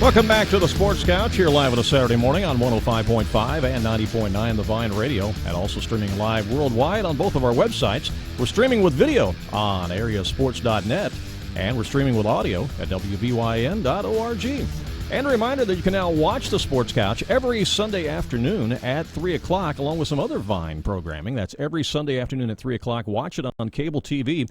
Welcome back to the Sports Couch here live on a Saturday morning on 105.5 and 90.9 The Vine Radio, and also streaming live worldwide on both of our websites. We're streaming with video on areasports.net, and we're streaming with audio at wvyn.org. And a reminder that you can now watch the Sports Couch every Sunday afternoon at 3 o'clock, along with some other Vine programming. That's every Sunday afternoon at 3 o'clock. Watch it on cable TV.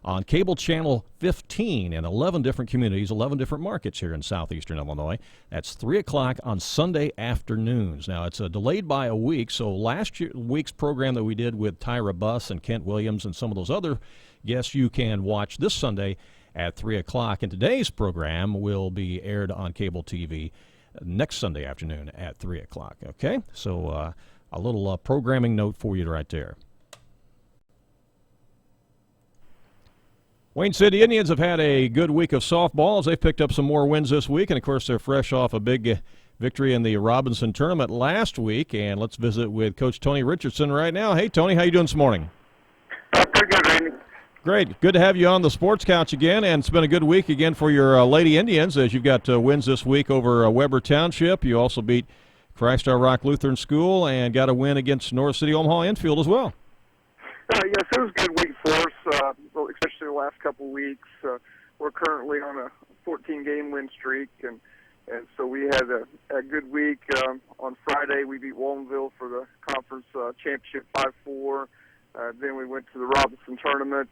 On cable channel 15 in 11 different communities, 11 different markets here in southeastern Illinois. That's 3 o'clock on Sunday afternoons. Now, it's delayed by a week, so last week's program that we did with Tyra Buss and Kent Williams and some of those other guests, you can watch this Sunday at 3 o'clock. And today's program will be aired on cable TV next Sunday afternoon at 3 o'clock. Okay? So a little programming note for you right there. Wayne City Indians have had a good week of softball as they've picked up some more wins this week, and of course they're fresh off a big victory in the Robinson tournament last week. And let's visit with Coach Tony Richardson right now. Hey, Tony, how you doing this morning? Pretty good, Randy. Great. Good to have you on the Sports Couch again, and it's been a good week again for your Lady Indians as you've got wins this week over Weber Township. You also beat Christ Our Rock Lutheran School and got a win against North City Omaha Enfield as well. Yes, it was a good week for us, especially the last couple of weeks. We're currently on a 14-game win streak, and so we had a good week. On Friday, we beat Waltonville for the conference championship 5-4. Then we went to the Robinson tournament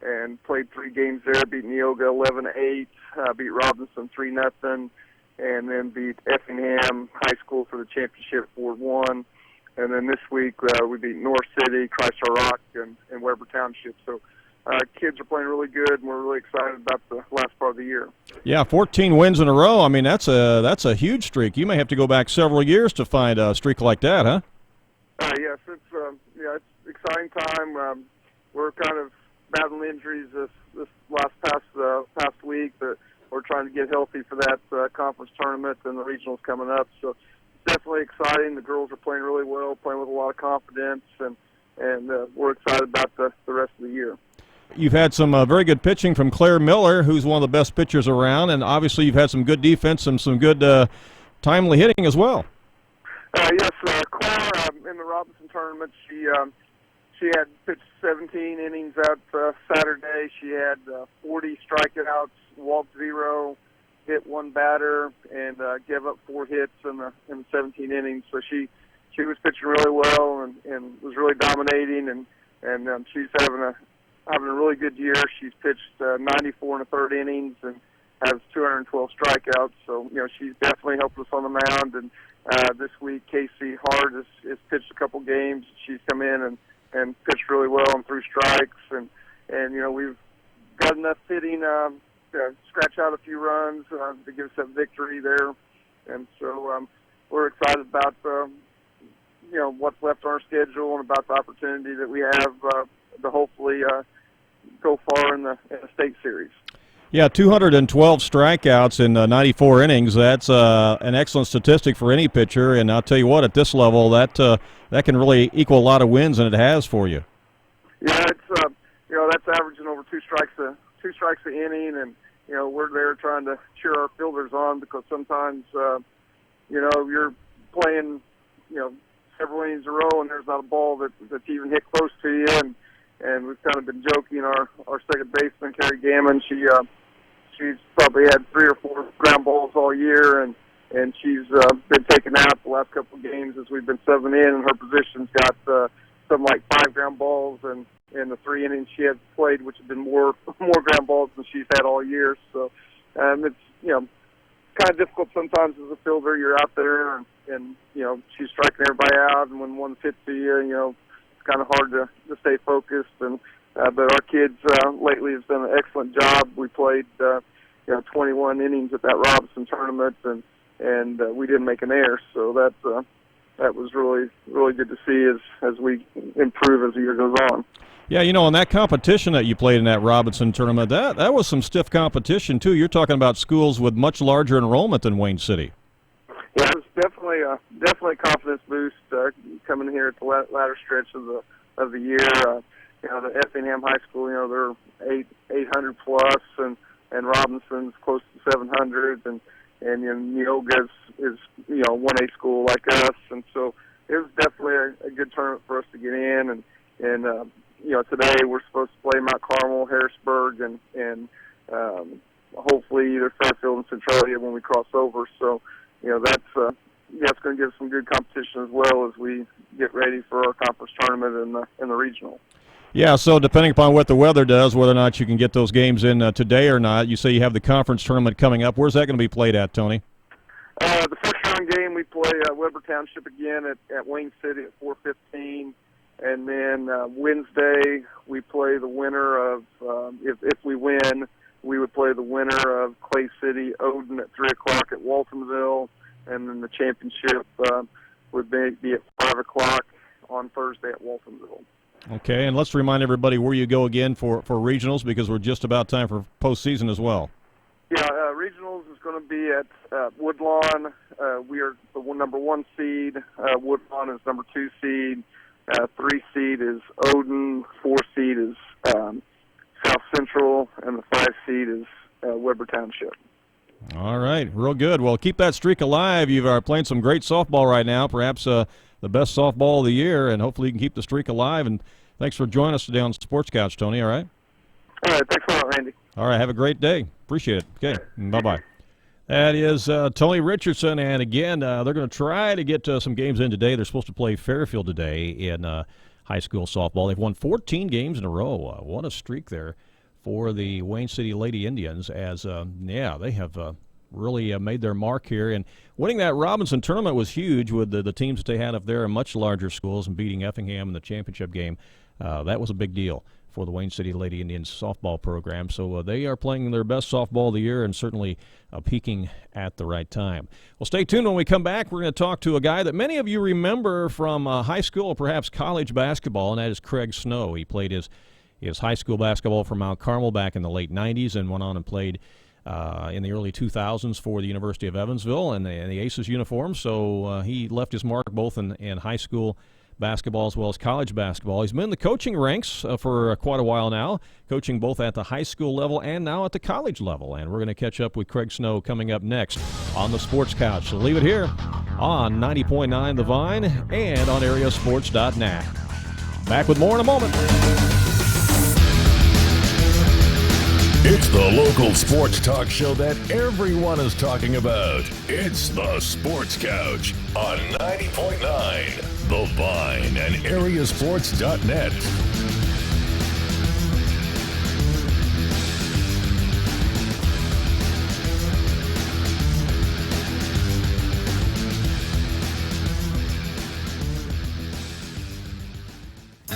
and played 3 games there, beat Neoga 11-8, beat Robinson 3-0, and then beat Effingham High School for the championship 4-1. And then this week, we beat North City, Christ Our Rock, and Weber Township. So kids are playing really good, and we're really excited about the last part of the year. Yeah, 14 wins in a row. I mean, that's a huge streak. You may have to go back several years to find a streak like that, huh? Yes, it's exciting time. We're kind of battling injuries this past week, but we're trying to get healthy for that conference tournament and the regionals coming up. So definitely exciting. The girls are playing really well, playing with a lot of confidence, and we're excited about the rest of the year. You've had some very good pitching from Claire Miller, who's one of the best pitchers around, and obviously you've had some good defense and some good timely hitting as well. Yes, Claire in the Robinson tournament, she had pitched 17 innings out Saturday. She had 40 strikeouts, walked 0. Hit 1 batter, and gave up 4 hits in the 17 innings. So she was pitching really well and was really dominating, and she's having a really good year. She's pitched 94 1/3 innings and has 212 strikeouts. So she's definitely helped us on the mound. And this week, Casey Hart has pitched a couple games. She's come in and pitched really well and threw strikes, and we've got enough hitting. Scratch out a few runs to give us that victory there, and so we're excited about what's left on our schedule and about the opportunity that we have to hopefully go far in the state series. Yeah, 212 strikeouts in 94 innings. That's an excellent statistic for any pitcher, and I'll tell you what, at this level, that can really equal a lot of wins, and it has for you. Yeah, it's that's averaging over 2 strikes a inning, and we're there trying to cheer our fielders on because sometimes you're playing several innings in a row, and there's not a ball that's even hit close to you. And we've kind of been joking. Our second baseman, Carrie Gammon, she's probably had 3 or 4 ground balls all year, and she's been taken out the last couple of games as we've been subbing in, and her position's got something like 5 ground balls, and in the 3 innings she has played, which have been more ground balls than she's had all year. So it's kind of difficult sometimes as a fielder. You're out there, and she's striking everybody out, and when one hits to you, it's kind of hard to stay focused. And but our kids lately has done an excellent job. We played 21 innings at that Robinson tournament, and we didn't make an error. So that was really, really good to see as we improve as the year goes on. Yeah, in that competition that you played in that Robinson tournament, that was some stiff competition, too. You're talking about schools with much larger enrollment than Wayne City. Yeah, it was definitely a confidence boost coming here at the latter stretch of the year. The Effingham High School, they're 800 plus, and Robinson's close to 700, and Neoga is 1A school like us, and so it was definitely a good tournament for us to get in, and today we're supposed to play Mount Carmel, Harrisburg, and hopefully either Fairfield and Centralia when we cross over. So that's going to give some good competition as well as we get ready for our conference tournament in the regional. Yeah, so depending upon what the weather does, whether or not you can get those games in today or not, you say you have the conference tournament coming up. Where's that going to be played at, Tony? The first round game we play Weber Township again at Wayne City at 4:15, and then Wednesday we play the winner of if we win, we would play the winner of Clay City Odin at 3 o'clock at Waltonville, and then the championship would be at 5 o'clock on Thursday at Waltonville. Okay, and let's remind everybody where you go again for regionals, because we're just about time for postseason as well. Yeah, regionals is going to be at Woodlawn. We are the number 1 seed. Woodlawn is number 2 seed. 3 seed is Odin. 4 seed is South Central, and the 5 seed is Weber Township. All right, real good. Well, keep that streak alive. You're playing some great softball right now, perhaps the best softball of the year, and hopefully you can keep the streak alive. And thanks for joining us today on Sports Couch, Tony, all right? All right, thanks a lot, Randy. All right, have a great day. Appreciate it. Okay, bye-bye. That is Tony Richardson, and again, they're going to try to get some games in today. They're supposed to play Fairfield today in high school softball. They've won 14 games in a row. What a streak there for the Wayne City Lady Indians, as, they have really made their mark here. And winning that Robinson tournament was huge with the teams that they had up there in much larger schools, and beating Effingham in the championship game. That was a big deal for the Wayne City Lady Indians softball program. So they are playing their best softball of the year, and certainly peaking at the right time. Well, stay tuned. When we come back, we're going to talk to a guy that many of you remember from high school or perhaps college basketball, and that is Craig Snow. He played his high school basketball for Mount Carmel back in the late 90s and went on and played in the early 2000s for the University of Evansville and the Aces uniform. So he left his mark both in high school basketball as well as college basketball. He's been in the coaching ranks for quite a while now, coaching both at the high school level and now at the college level. And we're going to catch up with Craig Snow coming up next on the Sports Couch. So leave it here on 90.9 The Vine and on areasports.net. Back with more in a moment. It's the local sports talk show that everyone is talking about. It's the Sports Couch on 90.9 The Vine and areasports.net.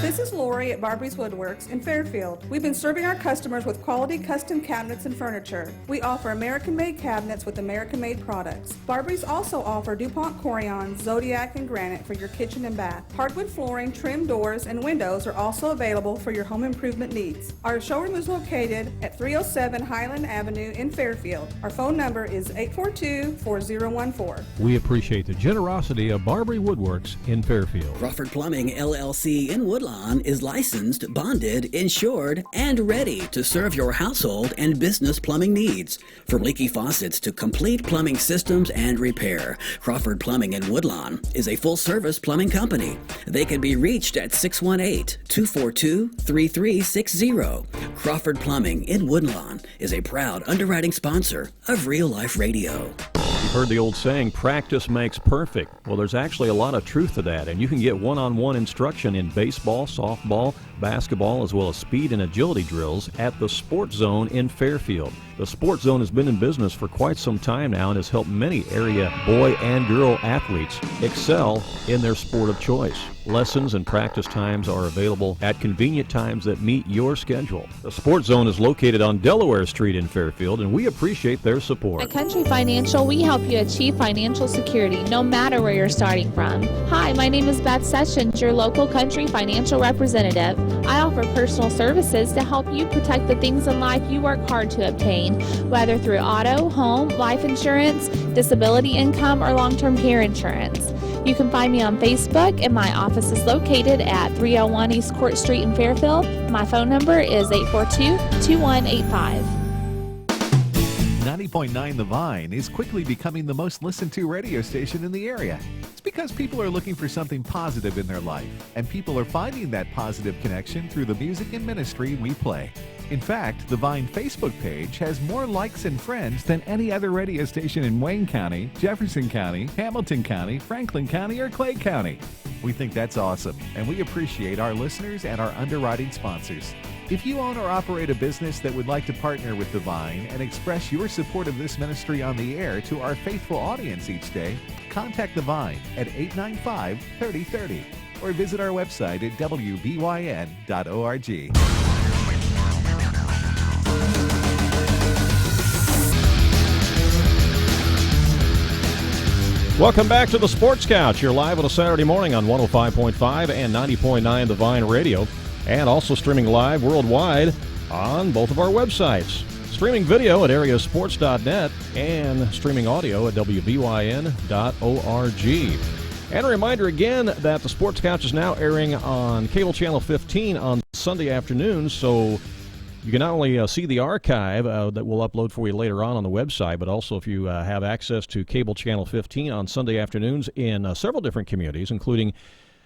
This is Lori at Barbie's Woodworks in Fairfield. We've been serving our customers with quality custom cabinets and furniture. We offer American-made cabinets with American-made products. Barbie's also offer DuPont Corian, Zodiac, and Granite for your kitchen and bath. Hardwood flooring, trim doors, and windows are also available for your home improvement needs. Our showroom is located at 307 Highland Avenue in Fairfield. Our phone number is 842-4014. We appreciate the generosity of Barbie Woodworks in Fairfield. Crawford Plumbing, LLC in Woodlawn Woodlawn is licensed, bonded, insured, and ready to serve your household and business plumbing needs. From leaky faucets to complete plumbing systems and repair, Crawford Plumbing in Woodlawn is a full-service plumbing company. They can be reached at 618-242-3360. Crawford Plumbing in Woodlawn is a proud underwriting sponsor of Real Life Radio. You've heard the old saying, practice makes perfect. Well, there's actually a lot of truth to that, and you can get one-on-one instruction in baseball, softball, basketball, as well as speed and agility drills at the Sports Zone in Fairfield. The Sports Zone has been in business for quite some time now and has helped many area boy and girl athletes excel in their sport of choice. Lessons and practice times are available at convenient times that meet your schedule. The Sports Zone is located on Delaware Street in Fairfield, and we appreciate their support. At Country Financial, we help you achieve financial security no matter where you're starting from. Hi, my name is Beth Sessions, your local Country Financial representative. I offer personal services to help you protect the things in life you work hard to obtain, whether through auto, home, life insurance, disability income, or long-term care insurance. You can find me on Facebook, and my office is located at 301 East Court Street in Fairfield. My phone number is 842-2185. 90.9 The Vine is quickly becoming the most listened to radio station in the area. It's because people are looking for something positive in their life, and people are finding that positive connection through the music and ministry we play. In fact, the Vine Facebook page has more likes and friends than any other radio station in Wayne County, Jefferson County, Hamilton County, Franklin County, or Clay County. We think that's awesome, and we appreciate our listeners and our underwriting sponsors. If you own or operate a business that would like to partner with The Vine and express your support of this ministry on the air to our faithful audience each day, contact The Vine at 895-3030 or visit our website at wbyn.org. Welcome back to the Sports Couch. You're live on a Saturday morning on 105.5 and 90.9 The Vine Radio, and also streaming live worldwide on both of our websites. Streaming video at areasports.net and streaming audio at wbyn.org. And a reminder again that the Sports Couch is now airing on Cable Channel 15 on Sunday afternoons, so you can not only see the archive that we'll upload for you later on the website, but also if you have access to Cable Channel 15 on Sunday afternoons in several different communities, including,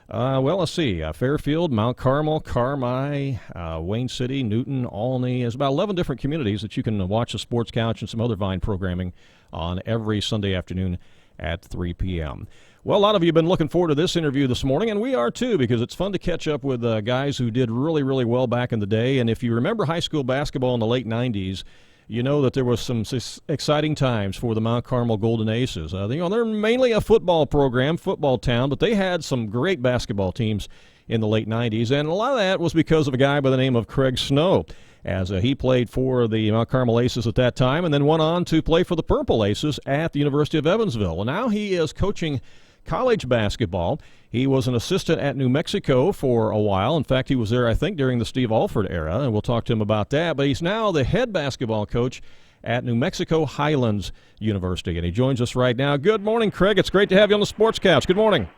Fairfield, Mount Carmel, Carmi, Wayne City, Newton, Olney. There's about 11 different communities that you can watch the Sports Couch and some other Vine programming on every Sunday afternoon at 3 p.m. Well, a lot of you have been looking forward to this interview this morning, and we are too, because it's fun to catch up with guys who did really, really well back in the day. And if you remember high school basketball in the late 90s, you know that there was some exciting times for the Mt Carmel Golden Aces. They're mainly a football program, football town, but they had some great basketball teams in the late 90s, and a lot of that was because of a guy by the name of Craig Snow, as he played for the Mt Carmel Aces at that time and then went on to play for the Purple Aces at the University of Evansville. Well, now he is coaching college basketball. He was an assistant at New Mexico for a while. In fact, he was there, I think, during the Steve Alford era, and we'll talk to him about that. But he's now the head basketball coach at New Mexico Highlands University, and he joins us right now. Good morning, Craig. It's great to have you on the Sports Couch. Good morning.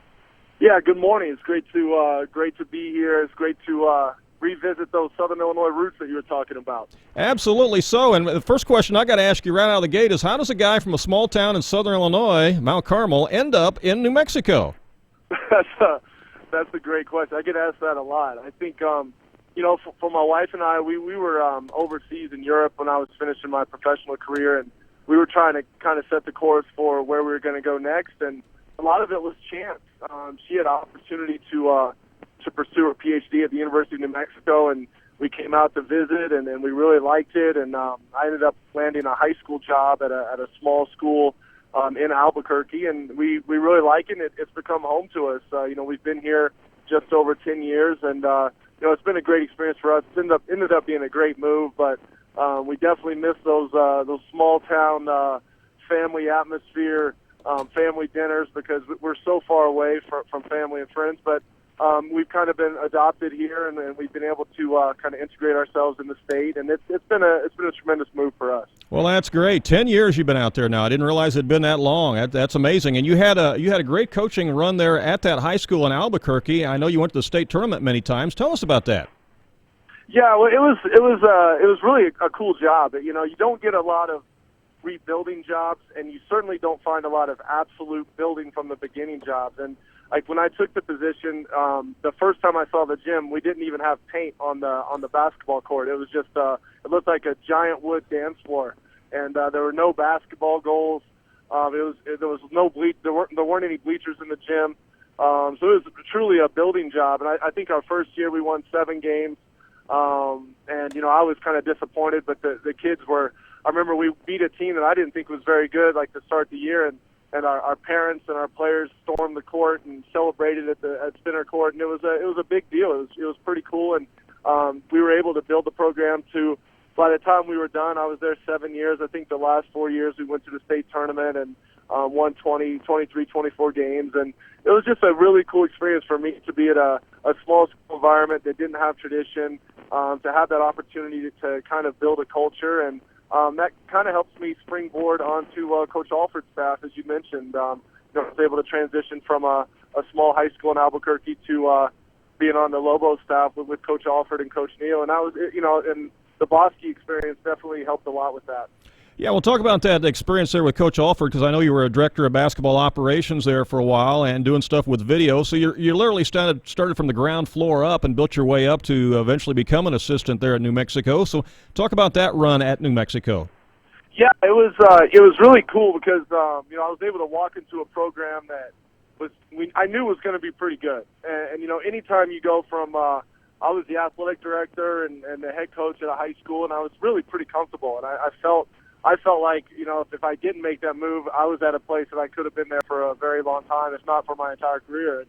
Yeah, good morning. It's great to be here. It's great to revisit those Southern Illinois roots that you were talking about. Absolutely so. And the first question I got to ask you right out of the gate is, how does a guy from a small town in Southern Illinois, Mount Carmel, end up in New Mexico? That's a great question. I get asked that a lot. I think, for my wife and I, we were overseas in Europe when I was finishing my professional career, and we were trying to kind of set the course for where we were going to go next, and a lot of it was chance. She had an opportunity to pursue her PhD at the University of New Mexico, and we came out to visit, and we really liked it, and I ended up landing a high school job at a small school in Albuquerque, and we really like it. It's become home to us. We've been here just over 10 years, and it's been a great experience for us. It ended up being a great move, but we definitely miss those small town family atmosphere, family dinners, because we're so far away from family and friends. But we've kind of been adopted here, and we've been able to kind of integrate ourselves in the state, and it's been a tremendous move for us. Well, that's great. 10 years you've been out there now. I didn't realize it'd been that long. That's amazing. And you had a great coaching run there at that high school in Albuquerque. I know you went to the state tournament many times. Tell us about that. Yeah, well, it was really a cool job. You know, you don't get a lot of rebuilding jobs, and you certainly don't find a lot of absolute building from the beginning jobs. And like when I took the position, the first time I saw the gym, we didn't even have paint on the basketball court. It was just it looked like a giant wood dance floor, and there were no basketball goals. There was no there weren't any bleachers in the gym. So it was truly a building job. And I think our first year we won 7 games. And you know, I was kind of disappointed, but the kids were. I remember we beat a team that I didn't think was very good, like to start the year, and our parents and our players stormed the court and celebrated at center court, and it was a big deal. It was pretty cool, and we were able to build the program to. By the time we were done, I was there 7 years. I think the last 4 years we went to the state tournament and won 20, 23, 24 games, and it was just a really cool experience for me to be at a small school environment that didn't have tradition, to have that opportunity to kind of build a culture, and that kind of helps me springboard onto Coach Alford's staff, as you mentioned. I was able to transition from a small high school in Albuquerque to being on the Lobo staff with Coach Alford and Coach Neal, and I was, and the Bosque experience definitely helped a lot with that. Yeah, we'll talk about that experience there with Coach Alford, because I know you were a director of basketball operations there for a while and doing stuff with video. So you literally started from the ground floor up and built your way up to eventually become an assistant there at New Mexico. So talk about that run at New Mexico. Yeah, it was really cool because I was able to walk into a program that I knew was going to be pretty good. And anytime you go from I was the athletic director and the head coach at a high school, and I was really pretty comfortable, and I felt like, if I didn't make that move, I was at a place that I could have been there for a very long time, if not for my entire career.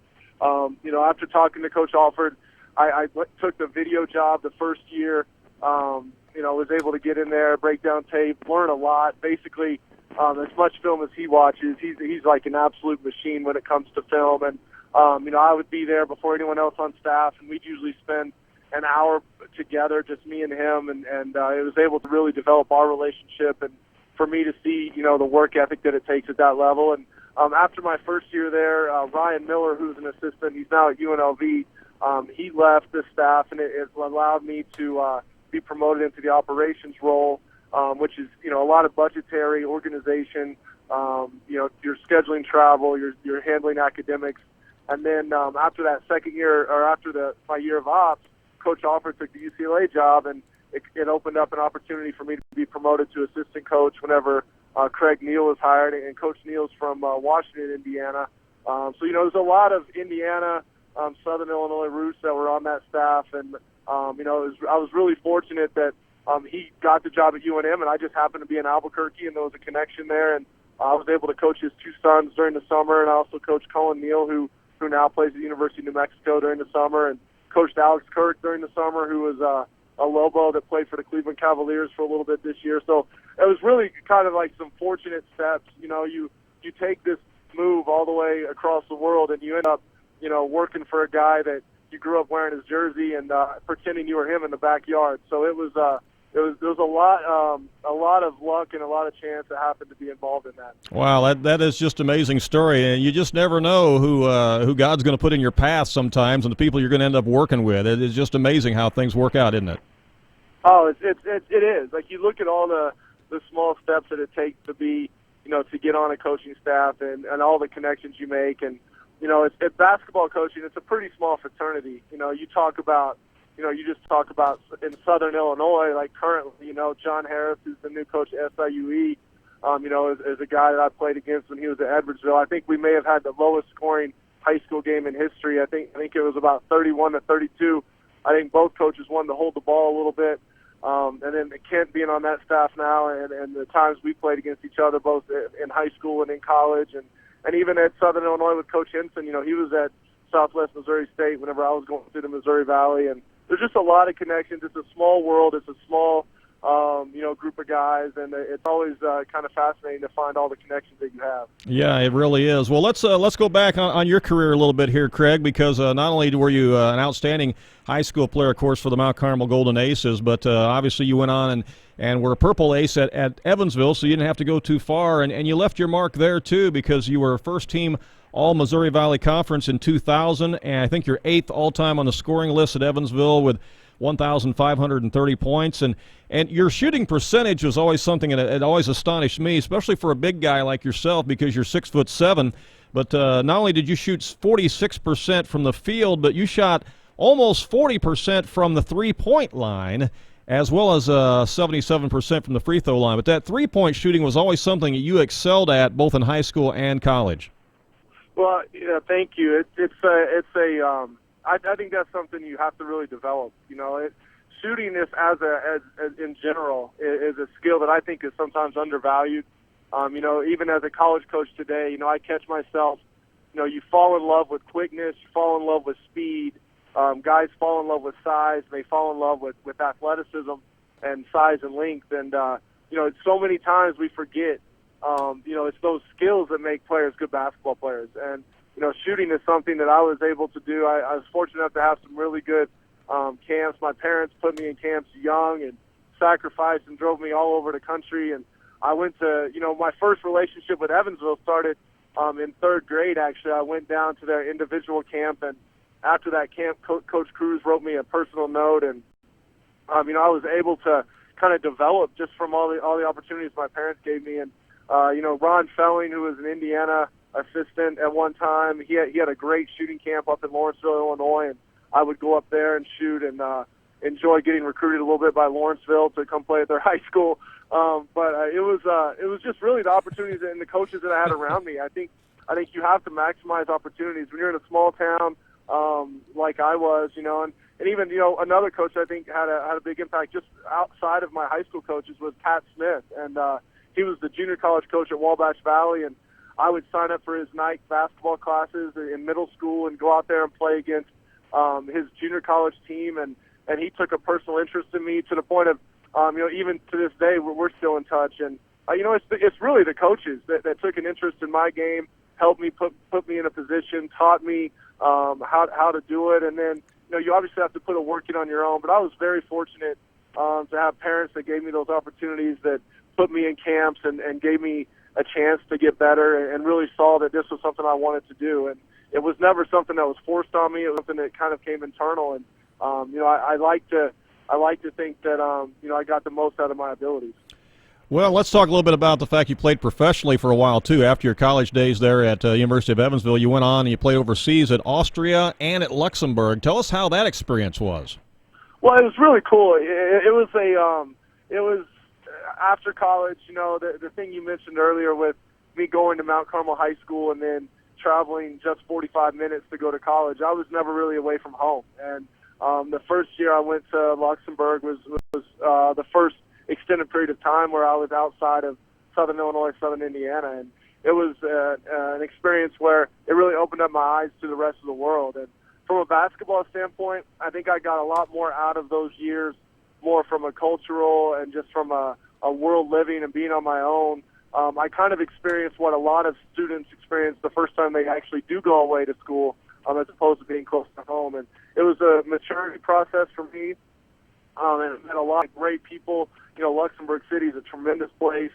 And, after talking to Coach Alford, I took the video job the first year, was able to get in there, break down tape, learn a lot. Basically, as much film as he watches, he's like an absolute machine when it comes to film. And, I would be there before anyone else on staff, and we'd usually spend an hour together, just me and him, and it was able to really develop our relationship, and for me to see, the work ethic that it takes at that level. And after my first year there, Ryan Miller, who's an assistant, he's now at UNLV, he left the staff, and it allowed me to be promoted into the operations role, which is, a lot of budgetary organization, your scheduling travel, you're handling academics. And then after that second year, or after my year of ops, Coach Alford took the UCLA job, and it opened up an opportunity for me to be promoted to assistant coach whenever Craig Neal was hired, and Coach Neal's from Washington, Indiana. So, there's a lot of Indiana, Southern Illinois roots that were on that staff, and, I was really fortunate that he got the job at UNM, and I just happened to be in Albuquerque, and there was a connection there, and I was able to coach his 2 sons during the summer, and I also coached Colin Neal, who now plays at the University of New Mexico during the summer, and coached Alex Kirk during the summer, who was a Lobo that played for the Cleveland Cavaliers for a little bit this year. So it was really kind of like some fortunate steps. You take this move all the way across the world, and you end up, working for a guy that you grew up wearing his jersey and pretending you were him in the backyard. So it was there was a lot of luck and a lot of chance that happened to be involved in that. Wow, that is just an amazing story, and you just never know who God's going to put in your path sometimes, and the people you're going to end up working with. It is just amazing how things work out, isn't it? Oh, it is. Like, you look at all the small steps that it takes to be, to get on a coaching staff, and all the connections you make, and it's basketball coaching. It's a pretty small fraternity. You talk about. You just talk about in Southern Illinois, like currently, John Harris, who's the new coach at SIUE, is a guy that I played against when he was at Edwardsville. I think we may have had the lowest scoring high school game in history. I think it was about 31-32. I think both coaches wanted to hold the ball a little bit. And then Kent being on that staff now, and the times we played against each other, both in high school and in college, and even at Southern Illinois with Coach Henson, he was at Southwest Missouri State whenever I was going through the Missouri Valley, and there's just a lot of connections. It's a small world. It's a small group of guys, and it's always kind of fascinating to find all the connections that you have. Yeah, it really is. Well, let's go back on your career a little bit here, Craig, because not only were you an outstanding high school player, of course, for the Mt Carmel Golden Aces, but obviously you went on and were a purple ace at Evansville, so you didn't have to go too far, and you left your mark there too, because you were first team All-Missouri Valley Conference in 2000, and I think you're 8th all-time on the scoring list at Evansville with 1,530 points, and your shooting percentage was always something that it always astonished me, especially for a big guy like yourself, because you're 6'7". But not only did you shoot 46% from the field, but you shot almost 40% from the three-point line, as well as 77% from the free throw line. But that three-point shooting was always something that you excelled at, both in high school and college. Well, thank you. I think that's something you have to really develop. Shooting this as in general is a skill that I think is sometimes undervalued. Even as a college coach today, I catch myself. You fall in love with quickness, you fall in love with speed. Guys fall in love with size. They fall in love with athleticism and size and length. And so many times we forget. It's those skills that make players good basketball players. And shooting is something that I was able to do. I was fortunate enough to have some really good camps. My parents put me in camps young and sacrificed and drove me all over the country. And I went to, my first relationship with Evansville started in third grade, actually. I went down to their individual camp, and after that camp, Coach Cruz wrote me a personal note, and I was able to kind of develop just from all the opportunities my parents gave me. And Ron Felling, who was an Indiana assistant at one time, he had a great shooting camp up in Lawrenceville, Illinois, and I would go up there and shoot and enjoy getting recruited a little bit by Lawrenceville to come play at their high school. But it was just really the opportunities and the coaches that I had around me. I think you have to maximize opportunities when you're in a small town like I was, and even another coach I think had a big impact just outside of my high school coaches was Pat Smith, and he was the junior college coach at Wabash Valley, and I would sign up for his night basketball classes in middle school and go out there and play against his junior college team, and he took a personal interest in me to the point of even to this day we're still in touch. And it's really the coaches that took an interest in my game, helped me put me in a position, taught me how to do it, and then you obviously have to put a work in on your own. But I was very fortunate to have parents that gave me those opportunities, that put me in camps and gave me a chance to get better, and really saw that this was something I wanted to do. And it was never something that was forced on me. It was something that kind of came internal. And I like to think that I got the most out of my abilities. Well, let's talk a little bit about the fact you played professionally for a while, too. After your college days there at University of Evansville, you went on and you played overseas at Austria and at Luxembourg. Tell us how that experience was. Well, it was really cool. It was after college, the thing you mentioned earlier with me going to Mount Carmel High School and then traveling just 45 minutes to go to college, I was never really away from home. And the first year I went to Luxembourg was the first extended period of time where I was outside of Southern Illinois, Southern Indiana, and it was an experience where it really opened up my eyes to the rest of the world. And from a basketball standpoint, I think I got a lot more out of those years, more from a cultural and just from a world living and being on my own. I kind of experienced what a lot of students experience the first time they actually do go away to school, as opposed to being close to home. And it was a maturity process for me, and I met a lot of great people. Luxembourg City is a tremendous place.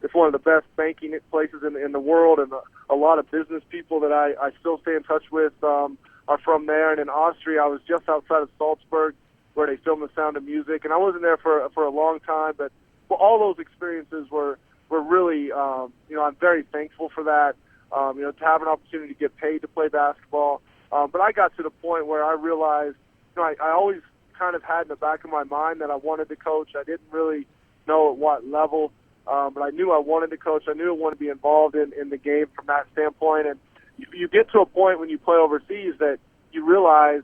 It's one of the best banking places in the world, and a lot of business people that I still stay in touch with are from there. And in Austria, I was just outside of Salzburg, where they filmed The Sound of Music, and I wasn't there for a long time, but all those experiences were really, I'm very thankful for that, to have an opportunity to get paid to play basketball. But I got to the point where I realized, I always kind of had in the back of my mind that I wanted to coach. I didn't really know at what level, but I knew I wanted to coach. I knew I wanted to be involved in the game from that standpoint. And you get to a point when you play overseas that you realize,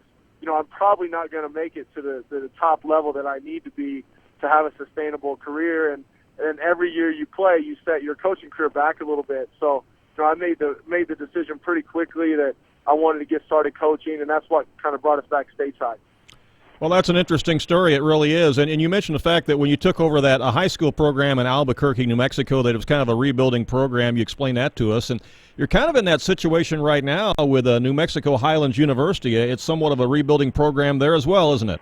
I'm probably not going to make it to the top level that I need to be to have a sustainable career. And every year you play, you set your coaching career back a little bit. So I made the decision pretty quickly that I wanted to get started coaching, and that's what kind of brought us back stateside. Well, that's an interesting story. It really is. And you mentioned the fact that when you took over that a high school program in Albuquerque, New Mexico, that it was kind of a rebuilding program. You explained that to us. And you're kind of in that situation right now with New Mexico Highlands University. It's somewhat of a rebuilding program there as well, isn't it?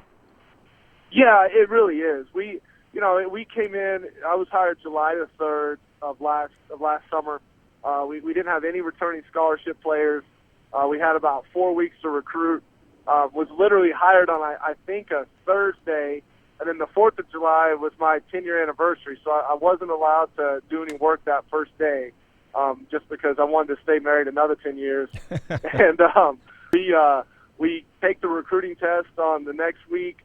Yeah, it really is. We came in. I was hired July the 3rd of last summer. We didn't have any returning scholarship players. We had about 4 weeks to recruit. Was literally hired on, I think, a Thursday, and then the 4th of July was my 10-year anniversary, so I wasn't allowed to do any work that first day, just because I wanted to stay married another 10 years. And we take the recruiting test on the next week,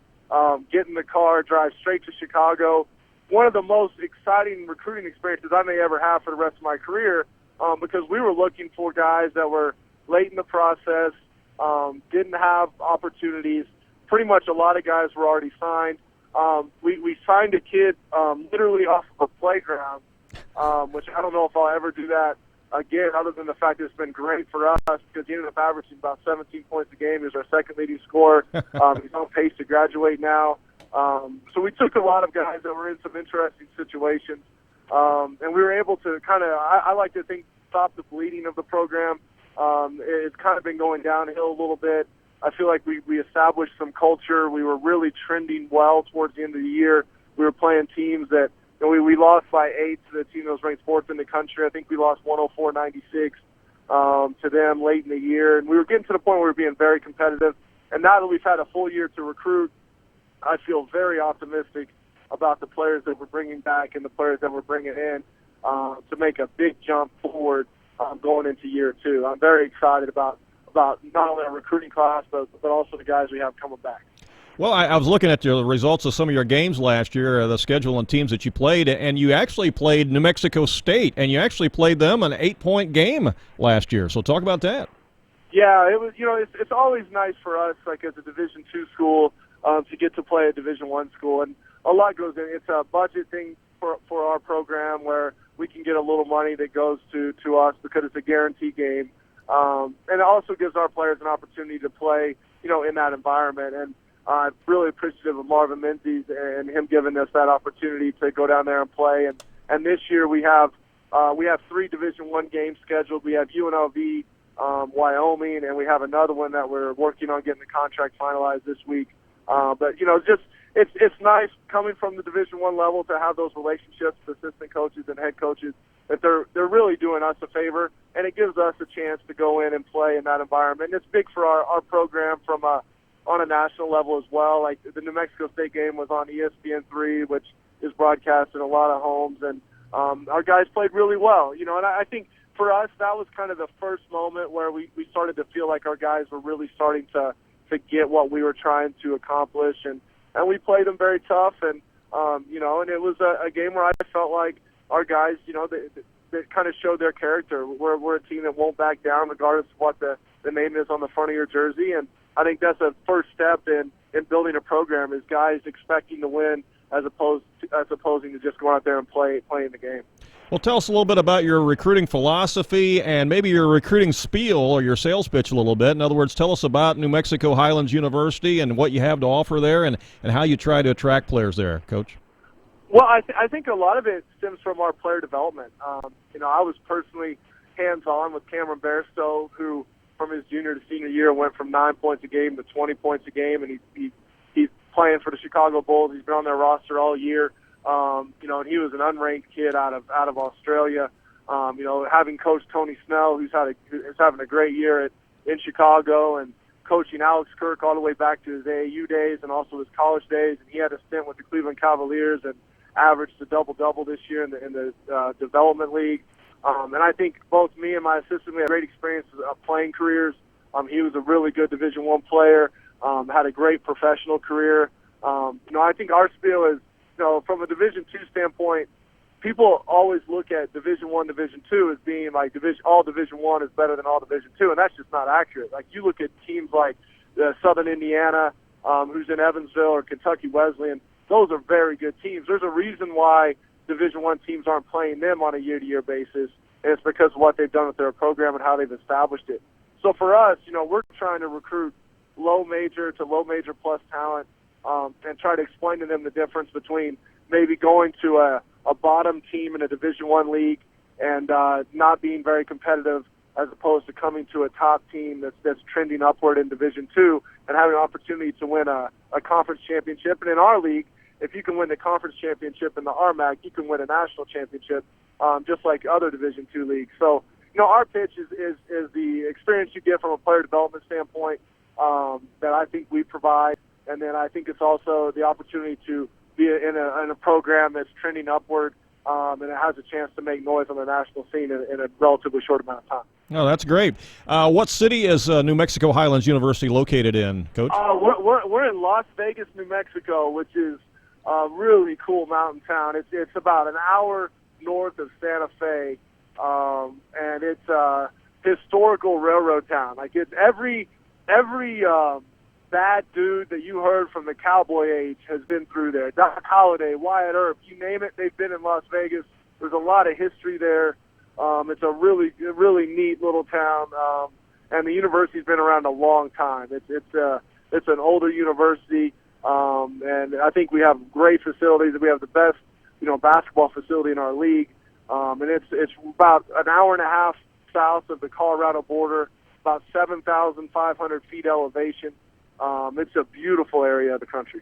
get in the car, drive straight to Chicago. One of the most exciting recruiting experiences I may ever have for the rest of my career, because we were looking for guys that were late in the process, didn't have opportunities. Pretty much a lot of guys were already signed. We signed a kid literally off of a playground, which I don't know if I'll ever do that again, other than the fact that it's been great for us because he ended up averaging about 17 points a game. He was our second leading scorer. He's on pace to graduate now. So we took a lot of guys that were in some interesting situations, and we were able to kind of, I like to think, stop the bleeding of the program. It's kind of been going downhill a little bit. I feel like we established some culture. We were really trending well towards the end of the year. We were playing teams that, we lost by 8 to the team that was ranked 4th in the country. I think we lost 104-96 to them late in the year. And we were getting to the point where we were being very competitive. And now that we've had a full year to recruit, I feel very optimistic about the players that we're bringing back and the players that we're bringing in to make a big jump forward going into year 2. I'm very excited about not only our recruiting class, but also the guys we have coming back. Well, I was looking at the results of some of your games last year, the schedule and teams that you played, and you actually played New Mexico State, and you actually played them an 8-point game last year. So talk about that. Yeah, it was. It's always nice for us, like as a Division II school, to get to play a Division I school, and a lot goes in. It's a budget thing for our program where we can get a little money that goes to us because it's a guaranteed game, and it also gives our players an opportunity to play, in that environment. And I'm really appreciative of Marvin Menzies and him giving us that opportunity to go down there and play. And this year we have 3 Division I games scheduled. We have UNLV, Wyoming, and we have another one that we're working on getting the contract finalized this week. But it's nice coming from the Division I level to have those relationships with assistant coaches and head coaches that they're really doing us a favor, and it gives us a chance to go in and play in that environment. And it's big for our program on a national level as well. Like the New Mexico State game was on ESPN3, which is broadcast in a lot of homes, and our guys played really well. And I think for us that was kind of the first moment where we started to feel like our guys were really starting to get what we were trying to accomplish, and we played them very tough, and and it was a game where I felt like our guys, they kind of showed their character. We're a team that won't back down regardless of what the name is on the front of your jersey, and I think that's a first step in building a program is guys expecting to win as opposing to just going out there and playing the game. Well, tell us a little bit about your recruiting philosophy and maybe your recruiting spiel or your sales pitch a little bit. In other words, tell us about New Mexico Highlands University and what you have to offer there and how you try to attract players there, Coach. Well, I think a lot of it stems from our player development. I was personally hands-on with Cameron Bairstow, who from his junior to senior year went from 9 points a game to 20 points a game, and he's playing for the Chicago Bulls. He's been on their roster all year. And he was an unranked kid out of Australia. Having Coach Tony Snell, who's having a great year in Chicago, and coaching Alex Kirk all the way back to his AAU days and also his college days. And he had a stint with the Cleveland Cavaliers and averaged a double-double this year in the development league. And I think both me and my assistant, we had great experiences of playing careers. He was a really good Division I player, had a great professional career. I think our spiel is, from a Division II standpoint, people always look at Division I, Division II as being like all Division I is better than all Division II, and that's just not accurate. Like you look at teams like Southern Indiana, who's in Evansville, or Kentucky Wesleyan, those are very good teams. There's a reason why Division I teams aren't playing them on a year-to-year basis, and it's because of what they've done with their program and how they've established it. So for us, we're trying to recruit low major to low major plus talent and try to explain to them the difference between maybe going to a bottom team in a Division I league and not being very competitive, as opposed to coming to a top team that's trending upward in Division II and having an opportunity to win a conference championship. And in our league, if you can win the conference championship in the RMAC, you can win a national championship, just like other Division II leagues. So, our pitch is the experience you get from a player development standpoint that I think we provide, and then I think it's also the opportunity to be in a program that's trending upward, and it has a chance to make noise on the national scene in a relatively short amount of time. Oh, that's great. What city is New Mexico Highlands University located in, Coach? We're in Las Vegas, New Mexico, which is a really cool mountain town. It's about an hour north of Santa Fe, and it's a historical railroad town. Like, it's every bad dude that you heard from the cowboy age has been through there. Doc Holliday, Wyatt Earp, you name it, they've been in Las Vegas. There's a lot of history there. It's a really neat little town, and the university's been around a long time. It's an older university, and I think we have great facilities. We have the best, basketball facility in our league, and it's about an hour and a half south of the Colorado border, about 7,500 feet elevation. It's a beautiful area of the country.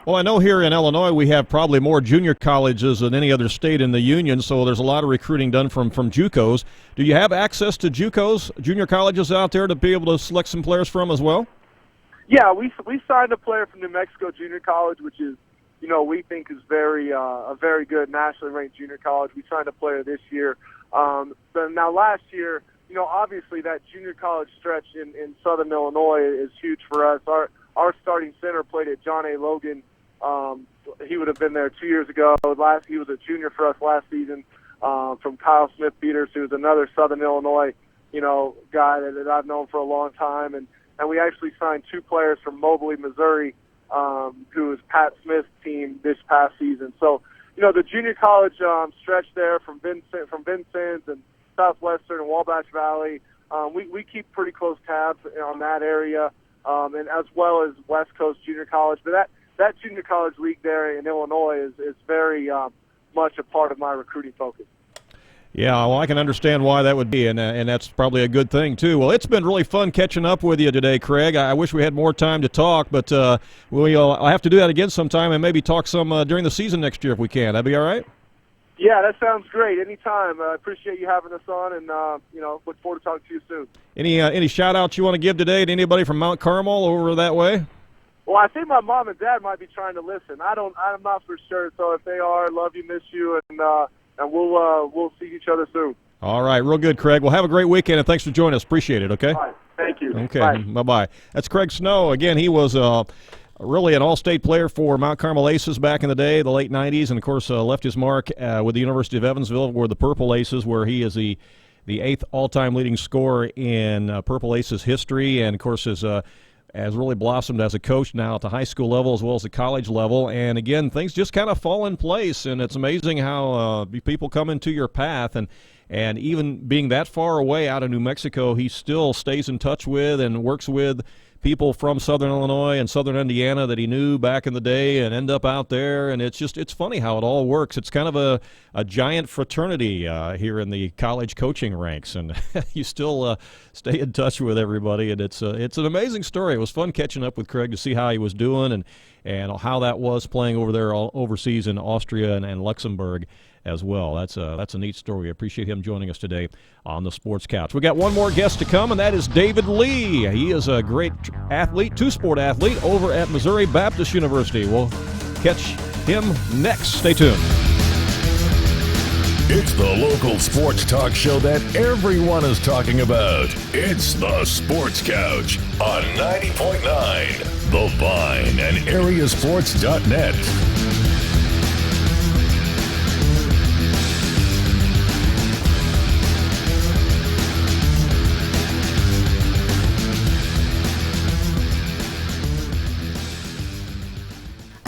Well, I know here in Illinois we have probably more junior colleges than any other state in the union, so there's a lot of recruiting done from JUCOs. Do you have access to JUCOs, junior colleges out there, to be able to select some players from as well? Yeah, we signed a player from New Mexico Junior College, which is, we think is a very good nationally ranked junior college. We signed a player this year. But now last year, obviously that junior college stretch in Southern Illinois is huge for us. Our starting center played at John A. Logan. He would have been there 2 years ago. He was a junior for us last season, from Kyle Smith-Peters, who's another Southern Illinois, guy that I've known for a long time. And we actually signed two players from Mobley, Missouri, who was Pat Smith's team this past season. So, the junior college stretch there from Vincennes and Southwestern and Wabash Valley, we keep pretty close tabs on that area, and as well as West Coast Junior College. But that junior college league there in Illinois is very much a part of my recruiting focus. Yeah, well, I can understand why that would be, and that's probably a good thing, too. Well, it's been really fun catching up with you today, Craig. I wish we had more time to talk, but I'll have to do that again sometime and maybe talk some during the season next year if we can. That'd be all right? Yeah, that sounds great. Anytime. I appreciate you having us on, and look forward to talking to you soon. Any shout-outs you want to give today to anybody from Mount Carmel over that way? Well, I think my mom and dad might be trying to listen. I'm not for sure. So if they are, love you, miss you, and we'll see each other soon. All right, real good, Craig. Well, have a great weekend, and thanks for joining us. Appreciate it, okay? All right, thank you. Okay, Bye. Bye-bye. That's Craig Snow. Again, he was really an all-state player for Mt Carmel Aces back in the day, the late 90s, and, of course, left his mark with the University of Evansville, where the Purple Aces, where he is the 8th all-time leading scorer in Purple Aces history, and, of course, has really blossomed as a coach now at the high school level as well as the college level. And again, things just kind of fall in place, and it's amazing how people come into your path. And even being that far away out of New Mexico, he still stays in touch with and works with people from Southern Illinois and Southern Indiana that he knew back in the day and end up out there. And it's funny how it all works. It's kind of a giant fraternity here in the college coaching ranks, and you still stay in touch with everybody. And it's an amazing story. It was fun catching up with Craig to see how he was doing and how that was playing over there overseas in Austria and Luxembourg as well. That's a neat story. I appreciate him joining us today on the Sports Couch. We got one more guest to come, and that is David Lee. He is a great athlete, two-sport athlete over at Missouri Baptist University. We'll catch him next. Stay tuned. It's the local sports talk show that everyone is talking about. It's the Sports Couch on 90.9 The Vine and areasports.net.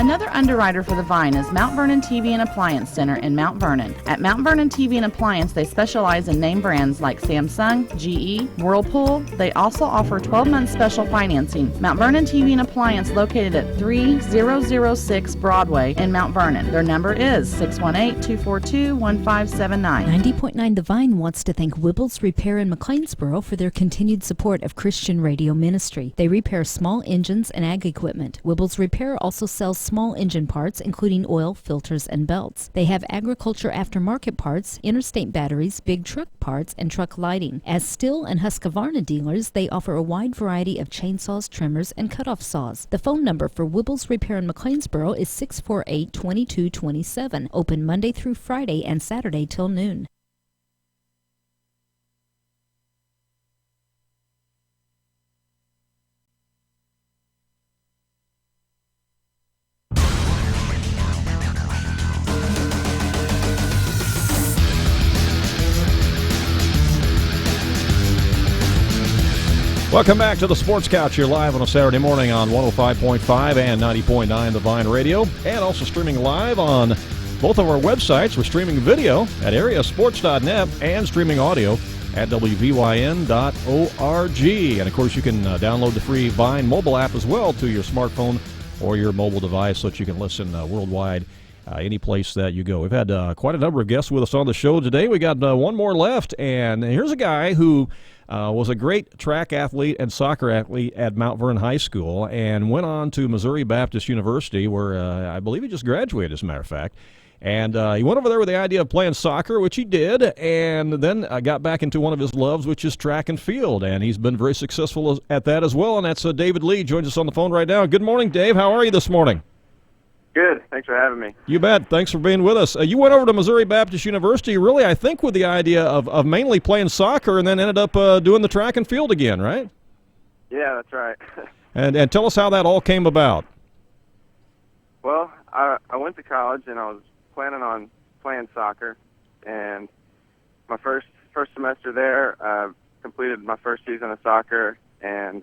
Another underwriter for the Vine is Mount Vernon TV and Appliance Center in Mount Vernon. At Mount Vernon TV and Appliance, they specialize in name brands like Samsung, GE, Whirlpool. They also offer 12-month special financing. Mount Vernon TV and Appliance located at 3006 Broadway in Mount Vernon. Their number is 618-242-1579. 90.9 The Vine wants to thank Wibbles Repair in McLeansboro for their continued support of Christian radio ministry. They repair small engines and ag equipment. Wibbles Repair also sells small engine parts, including oil, filters, and belts. They have agriculture aftermarket parts, interstate batteries, big truck parts, and truck lighting. As Stihl and Husqvarna dealers, they offer a wide variety of chainsaws, trimmers, and cutoff saws. The phone number for Wibbles Repair in McLeansboro is 648-2227. Open Monday through Friday and Saturday till noon. Welcome back to the Sports Couch here live on a Saturday morning on 105.5 and 90.9 The Vine Radio, and also streaming live on both of our websites. We're streaming video at areasports.net and streaming audio at wvyn.org. And, of course, you can download the free Vine mobile app as well to your smartphone or your mobile device so that you can listen worldwide any place that you go. We've had quite a number of guests with us on the show today. We got one more left, and here's a guy who was a great track athlete and soccer athlete at Mount Vernon High School and went on to Missouri Baptist University, where I believe he just graduated, as a matter of fact. And he went over there with the idea of playing soccer, which he did, and then got back into one of his loves, which is track and field. And he's been very successful at that as well, and that's David Lee. Joins us on the phone right now. Good morning, Dave. How are you this morning? Good. Thanks for having me. You bet. Thanks for being with us. You went over to Missouri Baptist University, really, I think, with the idea of mainly playing soccer, and then ended up doing the track and field again, right? Yeah, that's right. And tell us how that all came about. Well, I went to college, and I was planning on playing soccer. And my first semester there, completed my first season of soccer, and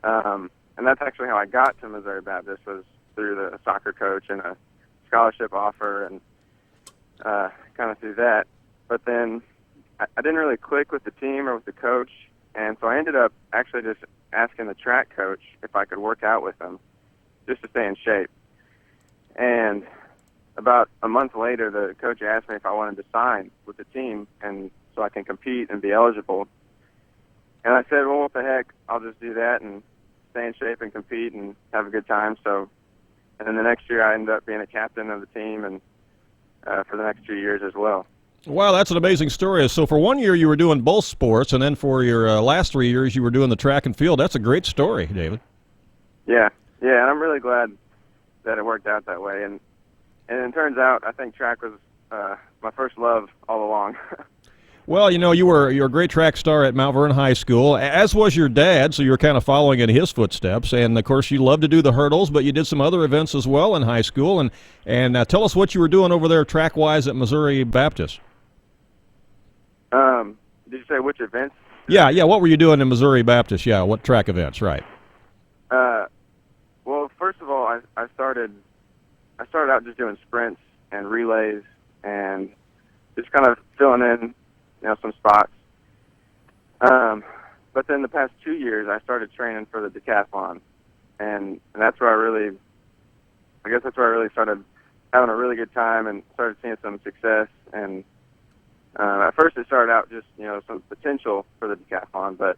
that's actually how I got to Missouri Baptist, was through the soccer coach and a scholarship offer, and kind of through that. But then I didn't really click with the team or with the coach, and so I ended up actually just asking the track coach if I could work out with him just to stay in shape. And about a month later, the coach asked me if I wanted to sign with the team and so I can compete and be eligible. And I said, well, what the heck, I'll just do that and stay in shape and compete and have a good time. And then the next year I ended up being a captain of the team, and for the next 2 years as well. Wow, that's an amazing story. So for 1 year you were doing both sports, and then for your last 3 years you were doing the track and field. That's a great story, David. Yeah, and I'm really glad that it worked out that way. And it turns out I think track was my first love all along. Well, you were a great track star at Mount Vernon High School, as was your dad, so you were kind of following in his footsteps. And, of course, you loved to do the hurdles, but you did some other events as well in high school. And tell us what you were doing over there track-wise at Missouri Baptist. Did you say which events? Yeah, what were you doing in Missouri Baptist? Yeah, what track events, right? Well, first of all, I started out just doing sprints and relays and just kind of filling in some spots. But then the past 2 years, I started training for the decathlon, and that's where I really started having a really good time and started seeing some success. And at first, it started out just some potential for the decathlon, but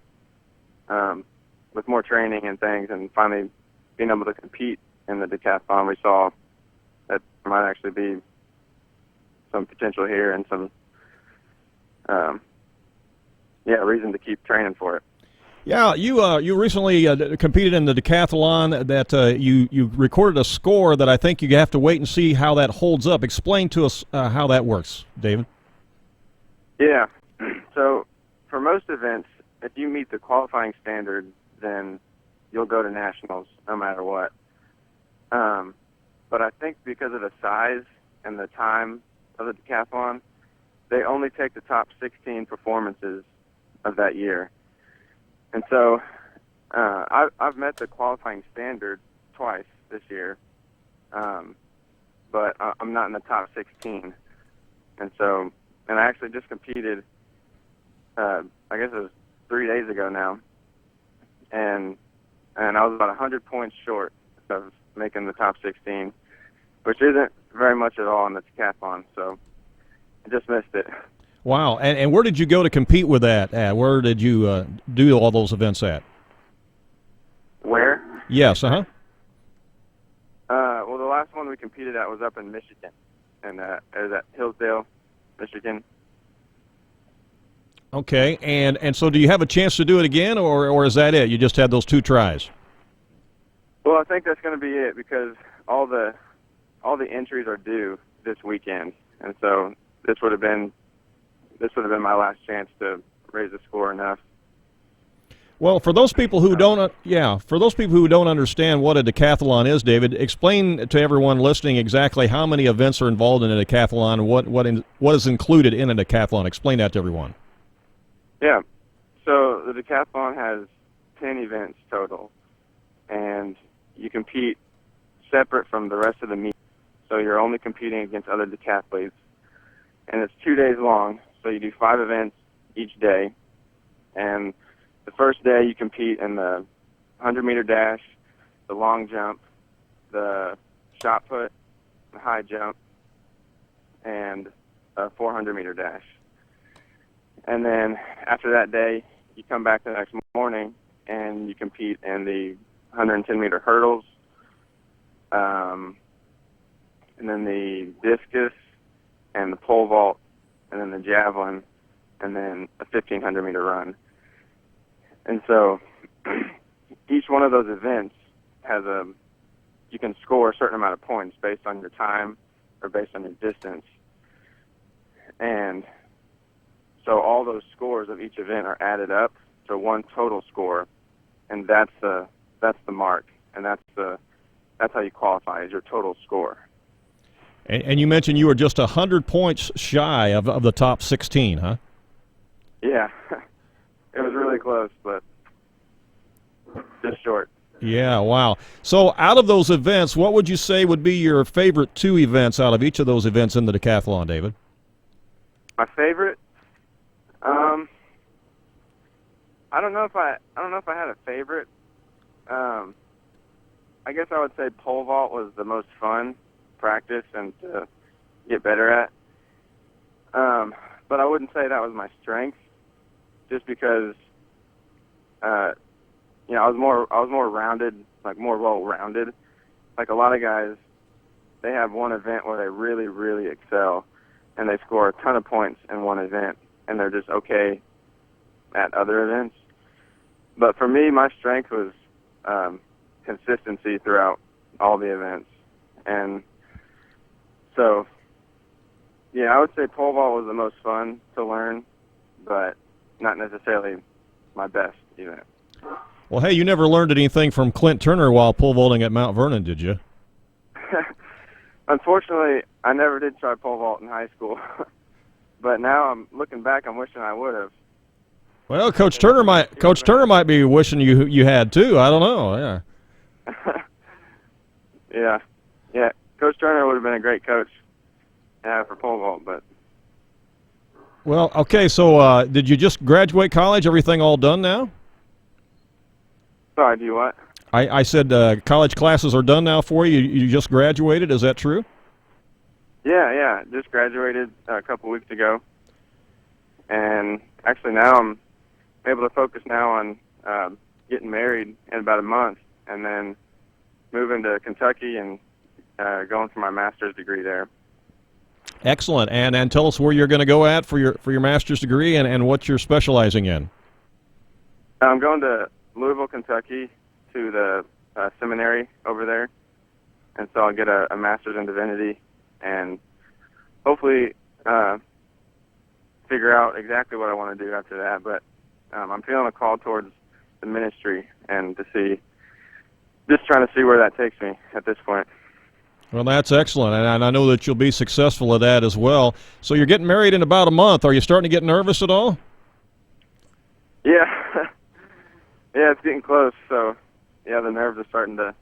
with more training and things, and finally being able to compete in the decathlon, we saw that there might actually be some potential here and some reason to keep training for it. Yeah, you recently competed in the decathlon that you recorded a score that I think you have to wait and see how that holds up. Explain to us how that works, David. Yeah, so for most events, if you meet the qualifying standard, then you'll go to nationals no matter what. But I think because of the size and the time of the decathlon, they only take the top 16 performances of that year. And so I've met the qualifying standard twice this year, but I'm not in the top 16. And I actually just competed, I guess it was 3 days ago now, and I was about 100 points short of making the top 16, which isn't very much at all in the decathlon, so I just missed it. Wow. And where did you go to compete with that at? Where did you do all those events at? Where? Yes, uh-huh. Well, the last one we competed at was up in Michigan, and it was at Hillsdale, Michigan. Okay, and so do you have a chance to do it again, or is that it? You just had those 2 tries? Well, I think that's going to be it, because all the entries are due this weekend, and so this would have been my last chance to raise the score enough. Well, for those people who don't understand what a decathlon is, David, explain to everyone listening exactly how many events are involved in a decathlon and what is included in a decathlon. Explain that to everyone. Yeah. So the decathlon has 10 events total, and you compete separate from the rest of the meet. So you're only competing against other decathletes, and it's 2 days long. So you do 5 events each day, and the first day you compete in the 100-meter dash, the long jump, the shot put, the high jump, and a 400-meter dash. And then after that day, you come back the next morning and you compete in the 110-meter hurdles, and then the discus, and the pole vault, and then the javelin, and then a 1,500-meter run. And so each one of those events has you can score a certain amount of points based on your time or based on your distance. And so all those scores of each event are added up to one total score, and that's the mark, and that's how you qualify, is your total score. And you mentioned you were just 100 points shy of the top 16, huh? Yeah. It was really close, but just short. Yeah, wow. So out of those events, what would you say would be your favorite 2 events out of each of those events in the decathlon, David? My favorite? I don't know if I had a favorite. I guess I would say pole vault was the most fun practice and to get better at. But I wouldn't say that was my strength, just because I was more rounded, like more well-rounded. Like a lot of guys, they have one event where they really, really excel, and they score a ton of points in one event, and they're just okay at other events. But for me, my strength was consistency throughout all the events. And so, yeah, I would say pole vault was the most fun to learn, but not necessarily my best event. Well, hey, you never learned anything from Clint Turner while pole vaulting at Mount Vernon, did you? Unfortunately, I never did try pole vault in high school. But now I'm looking back, I'm wishing I would have. Well, Coach Turner might be wishing you had too. I don't know. Yeah. Yeah. Coach Turner would have been a great coach for pole vault, but. Well, okay. So, did you just graduate college? Everything all done now? Sorry, do you what? I said college classes are done now for you. You just graduated. Is that true? Yeah. Just graduated a couple weeks ago, and actually now I'm able to focus now on getting married in about a month, and then moving to Kentucky and going for my master's degree there. Excellent. And tell us where you're going to go at for your master's degree and what you're specializing in. I'm going to Louisville, Kentucky, to the seminary over there, and so I'll get a master's in divinity and hopefully figure out exactly what I want to do after that. But I'm feeling a call towards the ministry and just trying to see where that takes me at this point. Well, that's excellent, and I know that you'll be successful at that as well. So you're getting married in about a month. Are you starting to get nervous at all? Yeah. Yeah, it's getting close, so yeah, the nerves are starting to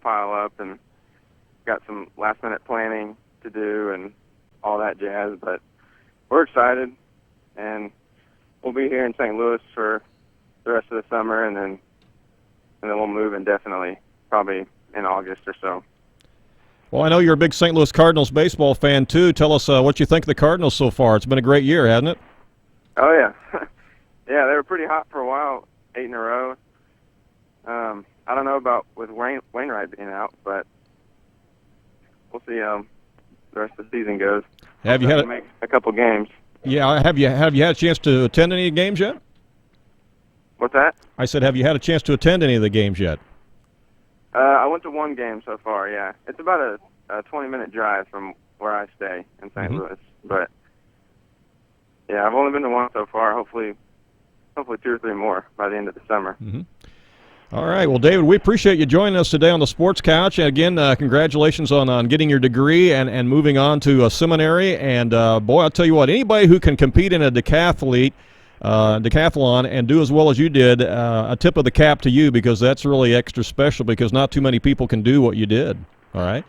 pile up, and got some last-minute planning to do and all that jazz. But we're excited, and we'll be here in St. Louis for the rest of the summer, and then we'll move indefinitely, probably in August or so. Well, I know you're a big St. Louis Cardinals baseball fan, too. Tell us what you think of the Cardinals so far. It's been a great year, hasn't it? Oh, yeah. Yeah, they were pretty hot for a while, 8 in a row. I don't know about with Wainwright being out, but we'll see how the rest of the season goes. Have you had make a couple games? Yeah, have you had a chance to attend any games yet? What's that? I said, have you had a chance to attend any of the games yet? I went to one game so far, yeah. It's about a 20-minute drive from where I stay in St. Louis. But, yeah, I've only been to one so far. Hopefully 2 or 3 more by the end of the summer. All right. Well, David, we appreciate you joining us today on the Sports Couch. And again, congratulations on getting your degree and moving on to a seminary. And, boy, I'll tell you what, anybody who can compete in a decathlon and do as well as you did, a tip of the cap to you, because that's really extra special, because not too many people can do what you did. All right?